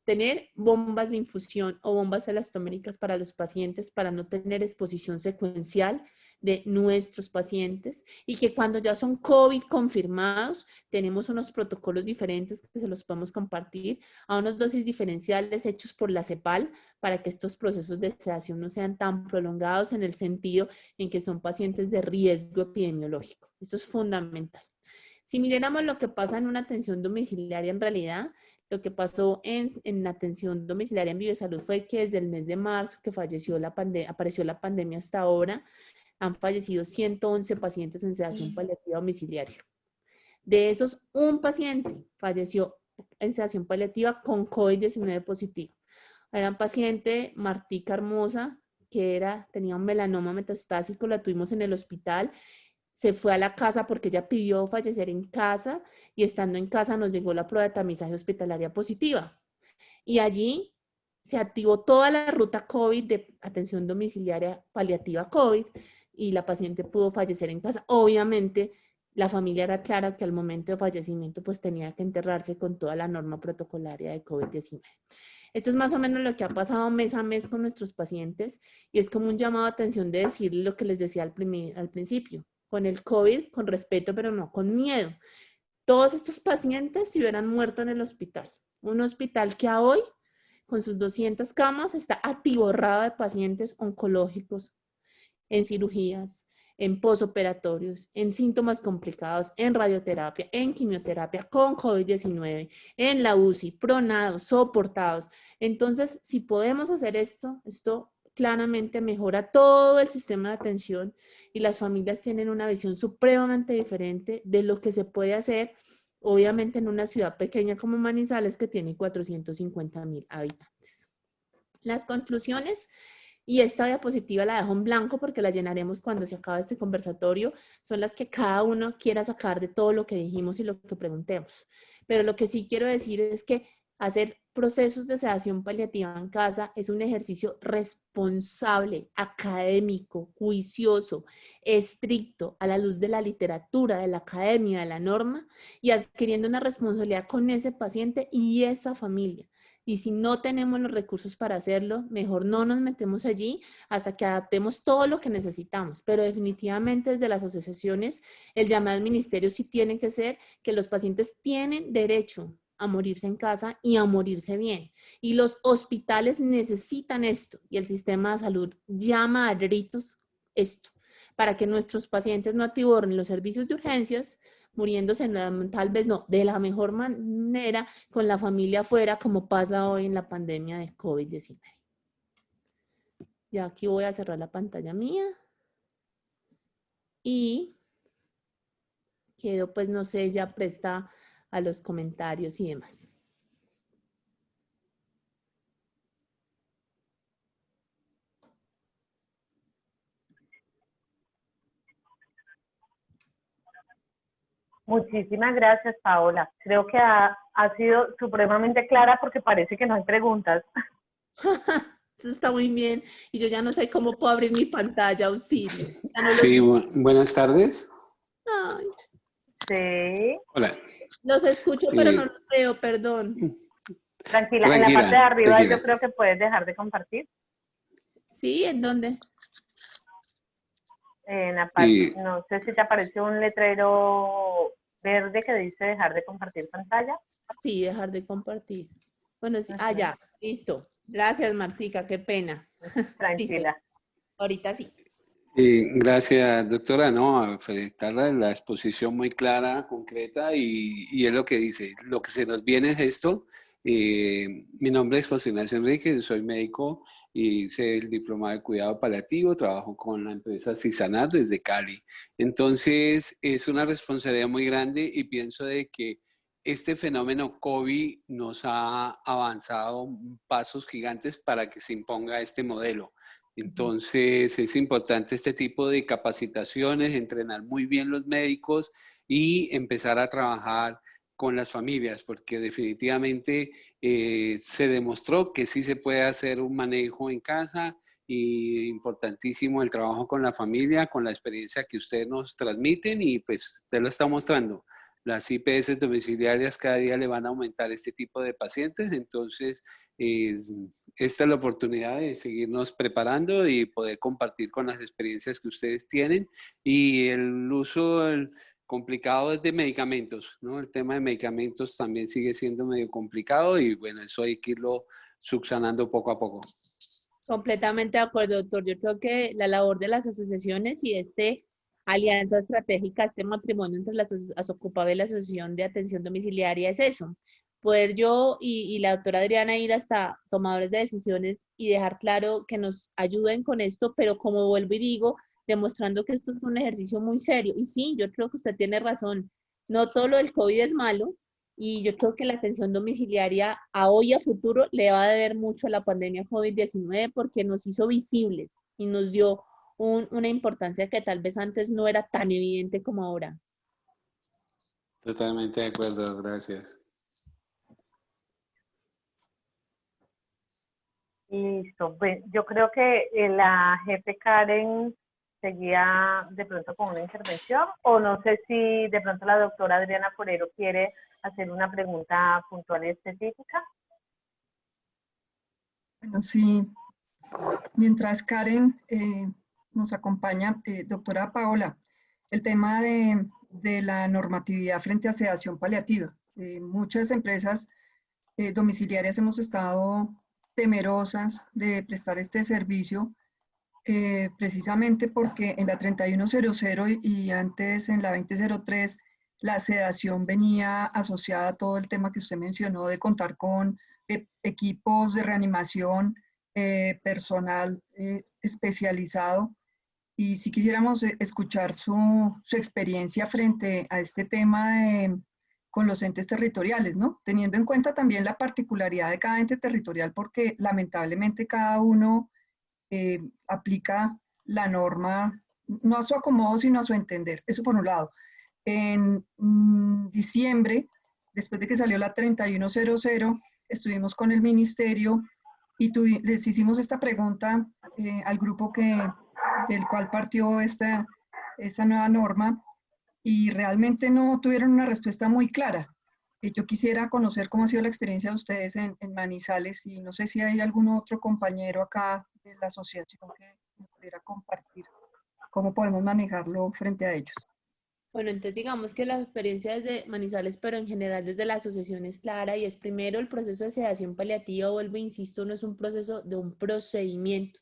tener bombas de infusión o bombas elastoméricas para los pacientes para no tener exposición secuencial de nuestros pacientes y que cuando ya son COVID confirmados tenemos unos protocolos diferentes que se los podemos compartir a unas dosis diferenciales hechos por la CEPAL para que estos procesos de sedación no sean tan prolongados en el sentido en que son pacientes de riesgo epidemiológico. Eso es fundamental. Si miráramos lo que pasa en una atención domiciliaria en realidad, lo que pasó en la atención domiciliaria en Vivesalud fue que desde el mes de marzo que apareció la pandemia hasta ahora, han fallecido 111 pacientes en sedación paliativa domiciliaria. De esos, un paciente falleció en sedación paliativa con COVID-19 positivo. Era un paciente, Martica Hermosa, que tenía un melanoma metastásico, la tuvimos en el hospital. Se fue a la casa porque ella pidió fallecer en casa y estando en casa nos llegó la prueba de tamizaje hospitalaria positiva. Y allí se activó toda la ruta COVID de atención domiciliaria paliativa COVID y la paciente pudo fallecer en casa. Obviamente, la familia era clara que al momento de fallecimiento pues tenía que enterrarse con toda la norma protocolaria de COVID-19. Esto es más o menos lo que ha pasado mes a mes con nuestros pacientes y es como un llamado de atención de decir lo que les decía al principio. Con el COVID, con respeto, pero no con miedo. Todos estos pacientes se hubieran muerto en el hospital. Un hospital que a hoy, con sus 200 camas, está atiborrado de pacientes oncológicos, en cirugías, en posoperatorios, en síntomas complicados, en radioterapia, en quimioterapia, con COVID-19, en la UCI, pronados, soportados. Entonces, si podemos hacer esto claramente mejora todo el sistema de atención y las familias tienen una visión supremamente diferente de lo que se puede hacer, obviamente en una ciudad pequeña como Manizales que tiene 450,000 habitantes. Las conclusiones, y esta diapositiva la dejo en blanco porque la llenaremos cuando se acabe este conversatorio, son las que cada uno quiera sacar de todo lo que dijimos y lo que preguntemos. Pero lo que sí quiero decir es que hacer procesos de sedación paliativa en casa es un ejercicio responsable, académico, juicioso, estricto, a la luz de la literatura, de la academia, de la norma, y adquiriendo una responsabilidad con ese paciente y esa familia. Y si no tenemos los recursos para hacerlo, mejor no nos metemos allí hasta que adaptemos todo lo que necesitamos. Pero definitivamente desde las asociaciones, el llamado al ministerio sí tiene que ser que los pacientes tienen derecho a morirse en casa y a morirse bien. Y los hospitales necesitan esto y el sistema de salud llama a gritos esto, para que nuestros pacientes no atiborren los servicios de urgencias, muriéndose tal vez no, de la mejor manera con la familia afuera, como pasa hoy en la pandemia de COVID-19. Ya aquí voy a cerrar la pantalla mía. Y quedo, pues no sé, ya presta a los comentarios y demás. Muchísimas gracias, Paola. Creo que ha sido supremamente clara porque parece que no hay preguntas. Eso está muy bien. Y yo ya no sé cómo puedo abrir mi pantalla, auxilio. Sí, buenas tardes. Ay, Sí. Hola. los escucho, pero no los veo, perdón. Tranquila, en la parte de arriba yo creo que puedes dejar de compartir. ¿Sí? ¿En dónde? En la parte, no sé si te apareció un letrero verde que dice dejar de compartir pantalla. Sí, dejar de compartir. Bueno, sí. Ah, ya, listo. Gracias, Martica, qué pena. Tranquila. Listo. Ahorita sí. Gracias, doctora. No, felicitarla, la exposición muy clara, concreta y es lo que dice. Lo que se nos viene es esto. Mi nombre es José Ignacio Enrique, soy médico y hice el diplomado de cuidado paliativo, trabajo con la empresa Cisanar desde Cali. Entonces, es una responsabilidad muy grande y pienso de que este fenómeno COVID nos ha avanzado pasos gigantes para que se imponga este modelo. Entonces es importante este tipo de capacitaciones, entrenar muy bien los médicos y empezar a trabajar con las familias, porque definitivamente se demostró que sí se puede hacer un manejo en casa y importantísimo el trabajo con la familia, con la experiencia que ustedes nos transmiten y pues usted lo está mostrando. Las IPS domiciliarias cada día le van a aumentar este tipo de pacientes, entonces esta es la oportunidad de seguirnos preparando y poder compartir con las experiencias que ustedes tienen. Y el uso complicado es de medicamentos, ¿no? El tema de medicamentos también sigue siendo medio complicado y bueno, eso hay que irlo subsanando poco a poco. Completamente de acuerdo, doctor. Yo creo que la labor de las asociaciones y alianza estratégica, este matrimonio entre la Asocupab y la Asociación de Atención Domiciliaria es eso. Poder yo y la doctora Adriana ir hasta tomadores de decisiones y dejar claro que nos ayuden con esto, pero como vuelvo y digo, demostrando que esto es un ejercicio muy serio. Y sí, yo creo que usted tiene razón. No todo lo del COVID es malo, y yo creo que la atención domiciliaria a hoy y a futuro le va a deber mucho a la pandemia COVID-19 porque nos hizo visibles y nos dio una importancia que tal vez antes no era tan evidente como ahora. Totalmente de acuerdo, gracias. Listo. Bueno, yo creo que la jefe Karen seguía de pronto con una intervención, o no sé si de pronto la doctora Adriana Forero quiere hacer una pregunta puntual y específica. Bueno, sí, mientras Karen nos acompaña, doctora Paola, el tema de la normatividad frente a sedación paliativa. Muchas empresas domiciliarias hemos estado temerosas de prestar este servicio precisamente porque en la 3100 y antes en la 2003 la sedación venía asociada a todo el tema que usted mencionó de contar con equipos de reanimación, personal especializado. Y si quisiéramos escuchar su experiencia frente a este tema con los entes territoriales, ¿no? Teniendo en cuenta también la particularidad de cada ente territorial, porque lamentablemente cada uno aplica la norma no a su acomodo, sino a su entender. Eso por un lado. En diciembre, después de que salió la 3100, estuvimos con el ministerio y les hicimos esta pregunta al grupo del cual partió esta nueva norma y realmente no tuvieron una respuesta muy clara. Yo quisiera conocer cómo ha sido la experiencia de ustedes en Manizales y no sé si hay algún otro compañero acá de la asociación que me pudiera compartir cómo podemos manejarlo frente a ellos. Bueno, entonces digamos que la experiencia desde Manizales, pero en general desde la asociación es clara y es primero el proceso de sedación paliativa, vuelvo, insisto, no es un proceso de un procedimiento.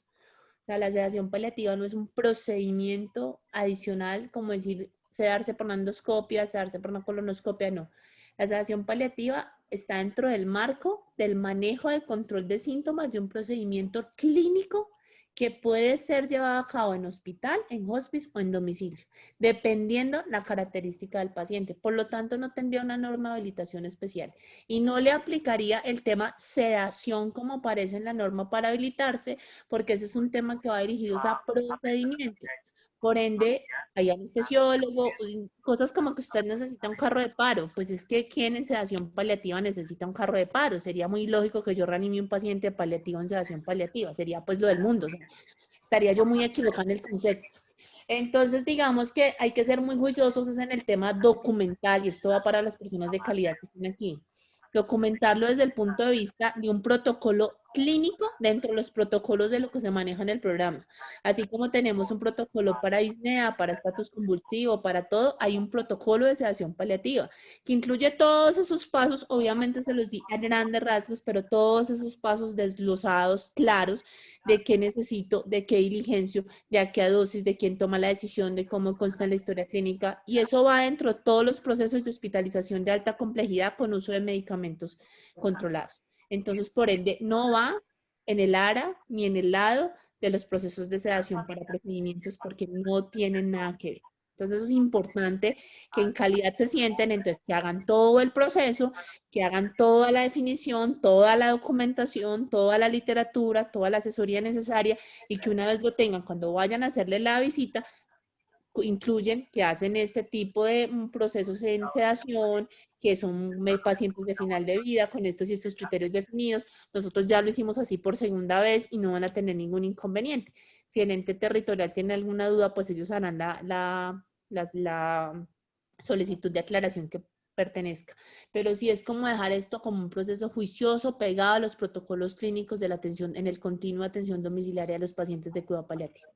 O sea, la sedación paliativa no es un procedimiento adicional, como decir sedarse por una endoscopia, sedarse por una colonoscopia, no. La sedación paliativa está dentro del marco del manejo de control de síntomas de un procedimiento clínico que puede ser llevado a cabo en hospital, en hospice o en domicilio, dependiendo la característica del paciente. Por lo tanto, no tendría una norma de habilitación especial y no le aplicaría el tema sedación como aparece en la norma para habilitarse, porque ese es un tema que va dirigido a procedimientos. Por ende, hay anestesiólogo, cosas como que usted necesita un carro de paro. Pues es que ¿quién en sedación paliativa necesita un carro de paro? Sería muy lógico que yo reanime un paciente paliativo en sedación paliativa. Sería pues lo del mundo. O sea, estaría yo muy equivocada en el concepto. Entonces, digamos que hay que ser muy juiciosos en el tema documental, y esto va para las personas de calidad que están aquí. Documentarlo desde el punto de vista de un protocolo clínico dentro de los protocolos de lo que se maneja en el programa. Así como tenemos un protocolo para disnea, para estatus convulsivo, para todo, hay un protocolo de sedación paliativa que incluye todos esos pasos, obviamente se los di a grandes rasgos, pero todos esos pasos desglosados, claros, de qué necesito, de qué diligencio, de a qué dosis, de quién toma la decisión, de cómo consta en la historia clínica. Y eso va dentro de todos los procesos de hospitalización de alta complejidad con uso de medicamentos controlados. Entonces, por ende, no va en el ARA ni en el lado de los procesos de sedación para procedimientos porque no tienen nada que ver. Entonces, eso es importante que en calidad se sienten, entonces que hagan todo el proceso, que hagan toda la definición, toda la documentación, toda la literatura, toda la asesoría necesaria y que una vez lo tengan, cuando vayan a hacerle la visita, incluyen que hacen este tipo de procesos en sedación, que son pacientes de final de vida con estos y estos criterios definidos. Nosotros ya lo hicimos así por segunda vez y no van a tener ningún inconveniente. Si el ente territorial tiene alguna duda, pues ellos harán la solicitud de aclaración que pertenezca. Pero sí es como dejar esto como un proceso juicioso pegado a los protocolos clínicos de la atención, en el continuo de atención domiciliaria de los pacientes de cuidado paliativo.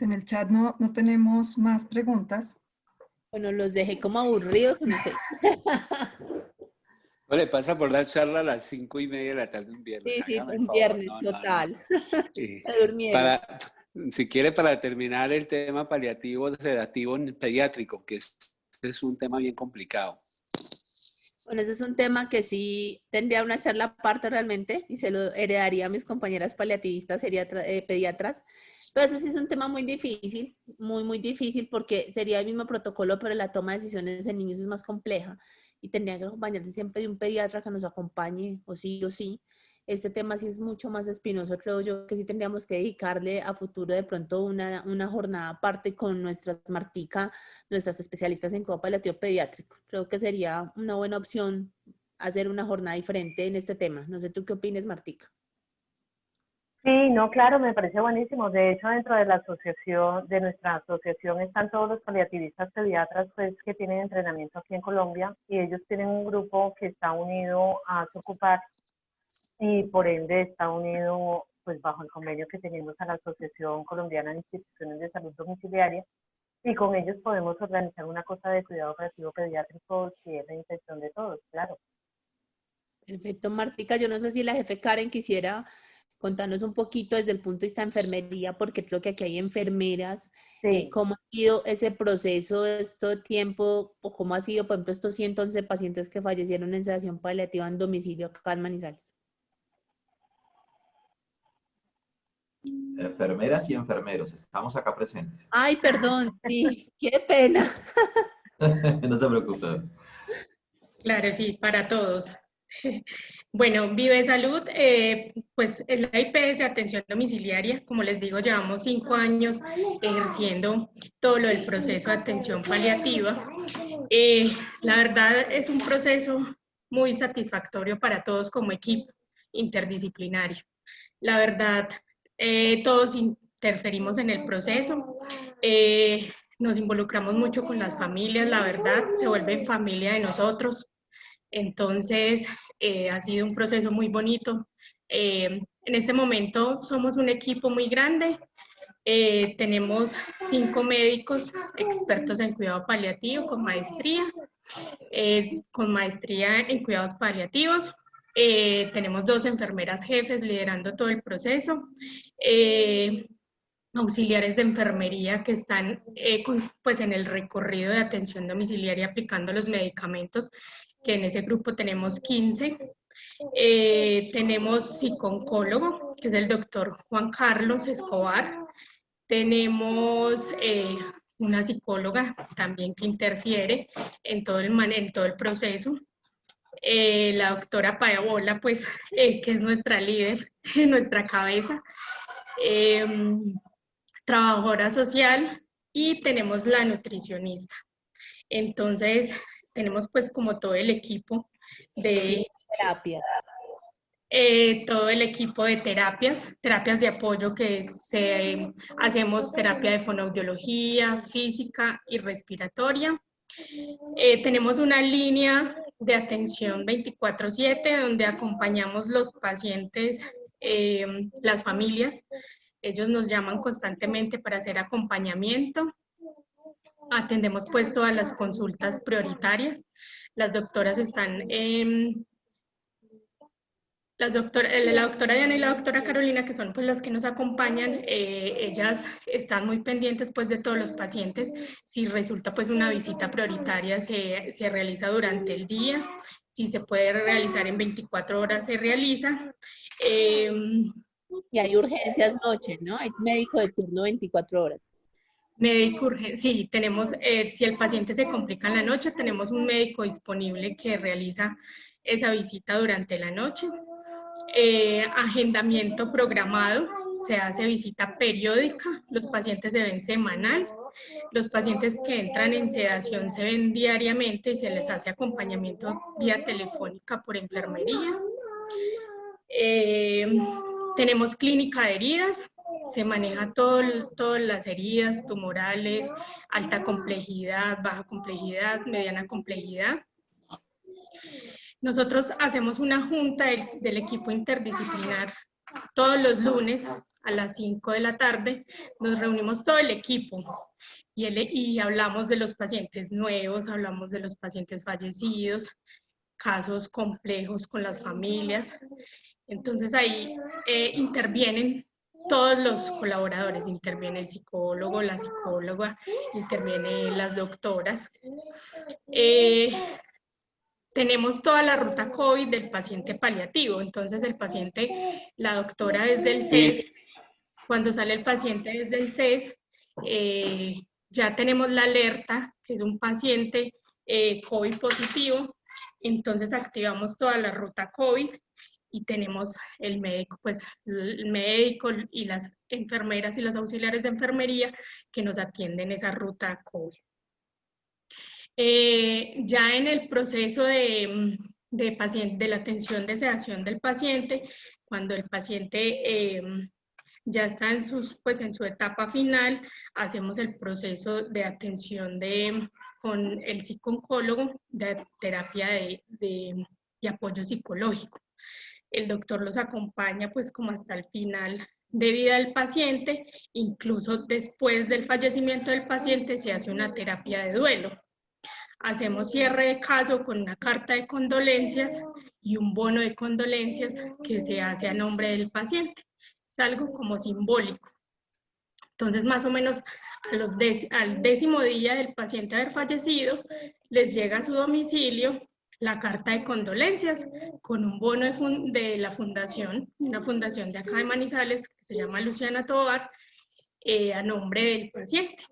En el chat no tenemos más preguntas. Bueno, los dejé como aburridos, no sé. Vale, pasa por dar charla a las 5:30 de la tarde un viernes. Sí, Hágame el un favor. viernes, No. total. Se durmieron. Si quiere, para terminar el tema paliativo, sedativo pediátrico, que es un tema bien complicado. Bueno, ese es un tema que sí tendría una charla aparte realmente y se lo heredaría a mis compañeras paliativistas, pediatras. Pero ese sí es un tema muy difícil, muy difícil porque sería el mismo protocolo, pero la toma de decisiones en niños es más compleja y tendría que acompañarse siempre de un pediatra que nos acompañe o sí. este tema sí es mucho más espinoso, creo yo que sí tendríamos que dedicarle a futuro de pronto una jornada aparte con nuestras Martica, nuestras especialistas en cuidado paliativo pediátrico. Creo que sería una buena opción hacer una jornada diferente en este tema. No sé tú qué opines, Martica. Sí, no, claro, me parece buenísimo. De hecho, dentro de la asociación, de nuestra asociación están todos los paliativistas pediatras pues, que tienen entrenamiento aquí en Colombia y ellos tienen un grupo que está unido a Socupar y por ende está unido pues bajo el convenio que tenemos a la Asociación Colombiana de Instituciones de Salud Domiciliaria y con ellos podemos organizar una cosa de cuidado paliativo pediátrico si es la intención de todos, claro. Perfecto, Martica. Yo no sé si la jefe Karen quisiera contarnos un poquito desde el punto de vista de enfermería, porque creo que aquí hay enfermeras. Sí. ¿Cómo ha sido ese proceso de este tiempo, o cómo ha sido, por ejemplo, estos 111 pacientes que fallecieron en sedación paliativa en domicilio acá en Manizales? Enfermeras y enfermeros, estamos acá presentes. Ay, perdón, sí, qué pena. No se preocupe. Claro, sí, para todos. Bueno, Vive Salud, pues es la IPS de atención domiciliaria. Como les digo, llevamos 5 años ejerciendo todo lo del proceso de atención paliativa. La verdad es un proceso muy satisfactorio para todos como equipo interdisciplinario. La verdad, todos interferimos en el proceso. Nos involucramos mucho con las familias, la verdad, se vuelven familia de nosotros. Entonces, ha sido un proceso muy bonito. En este momento somos un equipo muy grande. Tenemos 5 médicos expertos en cuidado paliativo con maestría en cuidados paliativos. Tenemos 2 enfermeras jefes liderando todo el proceso. Auxiliares de enfermería que están pues en el recorrido de atención domiciliaria aplicando los medicamentos, que en ese grupo tenemos 15. Tenemos psicooncólogo, que es el doctor Juan Carlos Escobar. Tenemos una psicóloga también que interfiere en todo el proceso. La doctora Paola, pues, que es nuestra líder, nuestra cabeza. Trabajadora social y tenemos la nutricionista. Entonces, tenemos pues como todo el equipo de terapias. Todo el equipo de terapias de apoyo que hacemos terapia de fonoaudiología, física y respiratoria. Tenemos una línea de atención 24/7 donde acompañamos los pacientes, las familias. Ellos nos llaman constantemente para hacer acompañamiento. Atendemos pues todas las consultas prioritarias. Las doctoras están la doctora Diana y la doctora Carolina, que son pues las que nos acompañan, ellas están muy pendientes pues de todos los pacientes. Si resulta pues una visita prioritaria, se realiza durante el día. Si se puede realizar en 24 horas, se realiza. Y hay urgencias noche, ¿no? Hay médico de turno 24 horas. Médico urgente, sí, tenemos, si el paciente se complica en la noche, tenemos un médico disponible que realiza esa visita durante la noche. Agendamiento programado, se hace visita periódica, los pacientes se ven semanal, los pacientes que entran en sedación se ven diariamente y se les hace acompañamiento vía telefónica por enfermería. Tenemos clínica de heridas, se maneja todas las heridas tumorales, alta complejidad, baja complejidad, mediana complejidad. Nosotros hacemos una junta del equipo interdisciplinar todos los lunes a las 5 de la tarde. Nos reunimos todo el equipo y hablamos de los pacientes nuevos, hablamos de los pacientes fallecidos, casos complejos con las familias. Entonces ahí intervienen todos los colaboradores, interviene el psicólogo, la psicóloga, intervienen las doctoras. Tenemos toda la ruta COVID del paciente paliativo, entonces el paciente, la doctora desde el CES, cuando sale el paciente desde el CES, ya tenemos la alerta, que es un paciente COVID positivo, entonces activamos toda la ruta COVID y tenemos el médico, pues el médico y las enfermeras y los auxiliares de enfermería que nos atienden esa ruta COVID. Ya en el proceso de la atención de sedación del paciente, cuando el paciente ya está en su etapa final, hacemos el proceso de atención con el psicooncólogo de terapia de apoyo psicológico. El doctor los acompaña pues como hasta el final de vida del paciente, incluso después del fallecimiento del paciente se hace una terapia de duelo. Hacemos cierre de caso con una carta de condolencias y un bono de condolencias que se hace a nombre del paciente. Es algo como simbólico. Entonces, más o menos al 10º día del paciente haber fallecido, les llega a su domicilio la carta de condolencias con un bono de la fundación, una fundación de acá de Manizales que se llama Luciana Tovar, a nombre del paciente,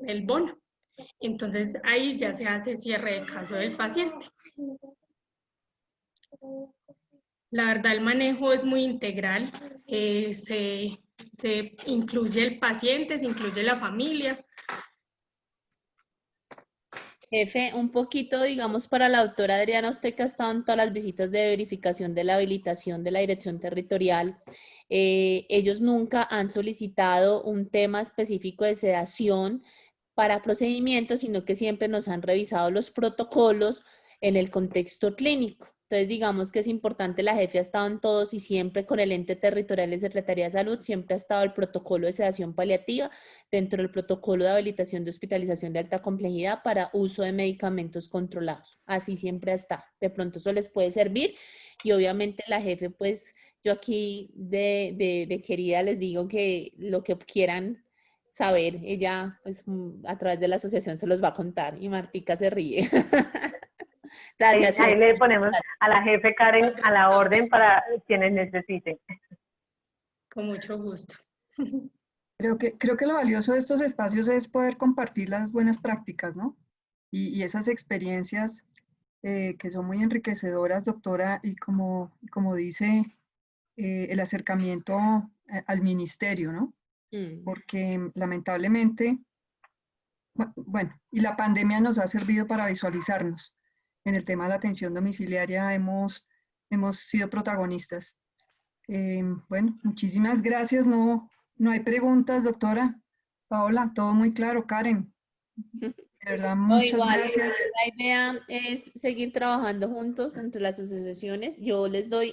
el bono. Entonces ahí ya se hace cierre de caso del paciente. La verdad el manejo es muy integral, se incluye el paciente, se incluye la familia. Jefe, un poquito, digamos, para la doctora Adriana, usted que ha estado en todas las visitas de verificación de la habilitación de la dirección territorial, ellos nunca han solicitado un tema específico de sedación para procedimientos, sino que siempre nos han revisado los protocolos en el contexto clínico. Entonces, digamos que es importante, la jefe ha estado en todos y siempre con el ente territorial de Secretaría de Salud, siempre ha estado el protocolo de sedación paliativa dentro del protocolo de habilitación de hospitalización de alta complejidad para uso de medicamentos controlados. Así siempre está. De pronto eso les puede servir y obviamente la jefe, pues yo aquí de querida les digo que lo que quieran saber, ella pues a través de la asociación se los va a contar y Martica se ríe. Gracias. Ahí le ponemos a la jefe Karen a la orden para quienes necesiten. Con mucho gusto. Creo que lo valioso de estos espacios es poder compartir las buenas prácticas, ¿no? Y esas experiencias que son muy enriquecedoras, doctora, y como dice, el acercamiento al ministerio, ¿no? Porque lamentablemente, bueno, y la pandemia nos ha servido para visualizarnos. En el tema de la atención domiciliaria hemos sido protagonistas. Bueno, muchísimas gracias. No hay preguntas, doctora. Paola, todo muy claro. Karen, de verdad, muchas gracias. La idea es seguir trabajando juntos entre las asociaciones. Yo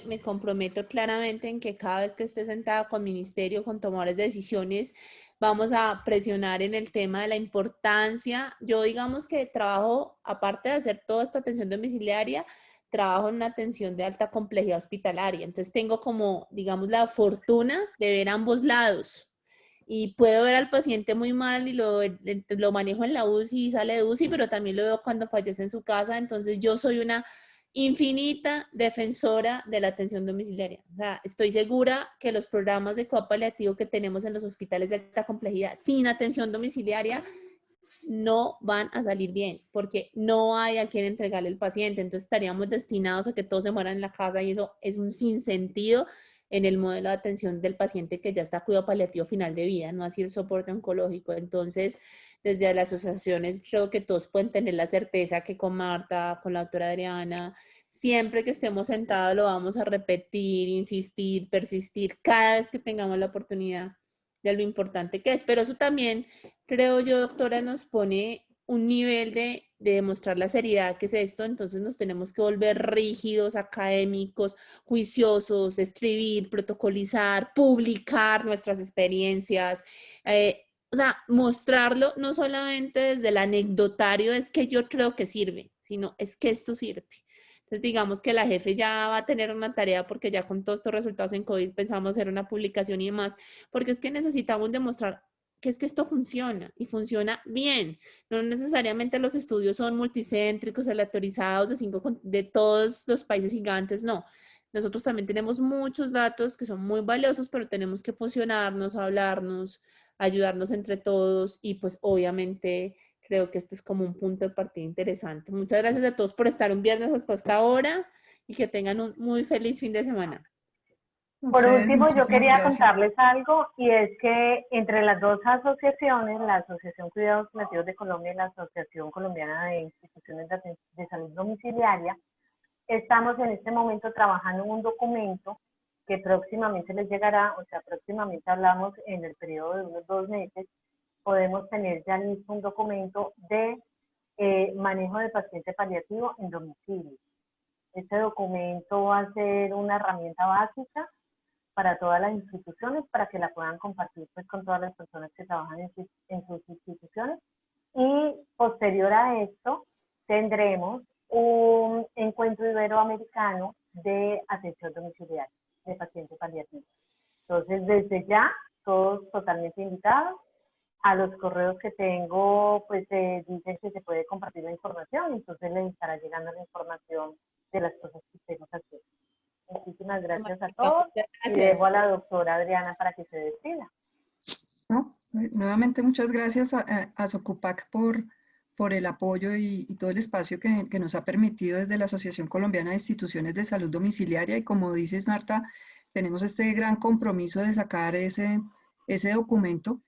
me comprometo claramente en que cada vez que esté sentada con ministerio, con tomadores de decisiones, vamos a presionar en el tema de la importancia. Yo digamos que trabajo, aparte de hacer toda esta atención domiciliaria, trabajo en una atención de alta complejidad hospitalaria. Entonces tengo como, digamos, la fortuna de ver ambos lados. Y puedo ver al paciente muy mal y lo manejo en la UCI y sale de UCI, pero también lo veo cuando fallece en su casa. Entonces yo soy una infinita defensora de la atención domiciliaria. O sea, estoy segura que los programas de cuidado paliativo que tenemos en los hospitales de alta complejidad sin atención domiciliaria no van a salir bien, porque no hay a quien entregarle el paciente. Entonces estaríamos destinados a que todos se mueran en la casa y eso es un sinsentido en el modelo de atención del paciente que ya está a cuidado paliativo final de vida, no así el soporte oncológico. Entonces, desde las asociaciones creo que todos pueden tener la certeza que con Marta, con la doctora Adriana, siempre que estemos sentados lo vamos a repetir, insistir, persistir, cada vez que tengamos la oportunidad de lo importante que es. Pero eso también, creo yo, doctora, nos pone un nivel de demostrar la seriedad que es esto. Entonces nos tenemos que volver rígidos, académicos, juiciosos, escribir, protocolizar, publicar nuestras experiencias, o sea, mostrarlo no solamente desde el anecdotario, es que yo creo que sirve, sino es que esto sirve. Entonces, digamos que la jefe ya va a tener una tarea porque ya con todos estos resultados en COVID pensamos hacer una publicación y demás, porque es que necesitamos demostrar que es que esto funciona y funciona bien. No necesariamente los estudios son multicéntricos, aleatorizados de todos los países gigantes, no. Nosotros también tenemos muchos datos que son muy valiosos, pero tenemos que fusionarnos, hablarnos, ayudarnos entre todos y pues obviamente creo que esto es como un punto de partida interesante. Muchas gracias a todos por estar un viernes hasta esta hora y que tengan un muy feliz fin de semana. Por Ustedes, último, yo muchísimas quería gracias. contarles algo, y es que entre las dos asociaciones, la Asociación Cuidados Paliativos de Colombia y la Asociación Colombiana de Instituciones de Salud Domiciliaria, estamos en este momento trabajando en un documento que próximamente les llegará, o sea, próximamente hablamos en el periodo de unos 2 meses, podemos tener ya listo un documento de manejo de paciente paliativo en domicilio. Este documento va a ser una herramienta básica para todas las instituciones, para que la puedan compartir pues, con todas las personas que trabajan en sus instituciones. Y posterior a esto, tendremos un encuentro iberoamericano de atención domiciliaria de paciente paliativo. Entonces, desde ya, todos totalmente invitados. A los correos que tengo, pues dicen que se puede compartir la información, entonces les estará llegando la información de las cosas que estemos haciendo. Muchísimas gracias a todos. Y dejo a la doctora Adriana para que se despida. ¿No? Nuevamente, muchas gracias a Socupac por el apoyo y todo el espacio que nos ha permitido desde la Asociación Colombiana de Instituciones de Salud Domiciliaria. Y como dices, Marta, tenemos este gran compromiso de sacar ese documento.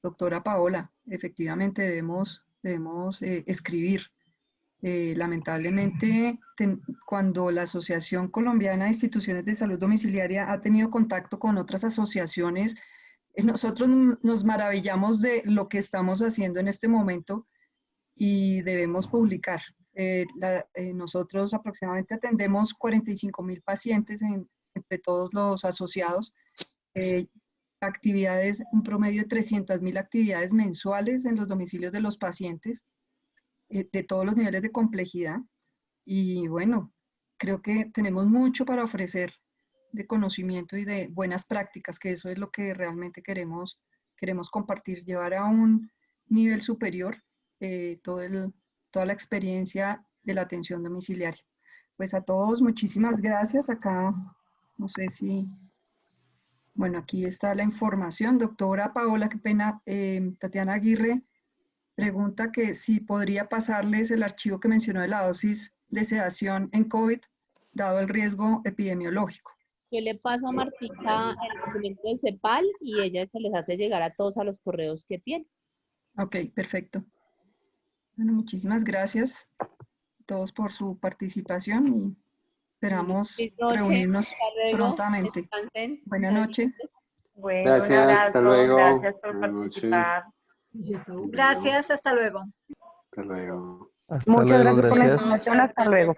Doctora Paola, efectivamente debemos escribir. Lamentablemente, cuando la Asociación Colombiana de Instituciones de Salud Domiciliaria ha tenido contacto con otras asociaciones, nosotros nos maravillamos de lo que estamos haciendo en este momento y debemos publicar. Nosotros aproximadamente atendemos 45.000 pacientes entre todos los asociados. Actividades, un promedio de 300.000 actividades mensuales en los domicilios de los pacientes, de todos los niveles de complejidad. Y bueno, creo que tenemos mucho para ofrecer de conocimiento y de buenas prácticas, que eso es lo que realmente queremos compartir, llevar a un nivel superior toda la experiencia de la atención domiciliaria. Pues a todos, muchísimas gracias. Acá, no sé si... Bueno, aquí está la información. Doctora Paola, qué pena, Tatiana Aguirre pregunta que si podría pasarles el archivo que mencionó de la dosis de sedación en COVID, dado el riesgo epidemiológico. Yo le paso a Martica el documento de CEPAL y ella se les hace llegar a todos a los correos que tiene. Ok, perfecto. Bueno, muchísimas gracias a todos por su participación y esperamos reunirnos prontamente. Descansen. Buenas noches. Bueno, Gracias, un abrazo, hasta luego. gracias por Buenas noches. participar. Gracias, hasta luego. Hasta luego. Hasta Muchas luego, gracias por la gracias. información, hasta luego.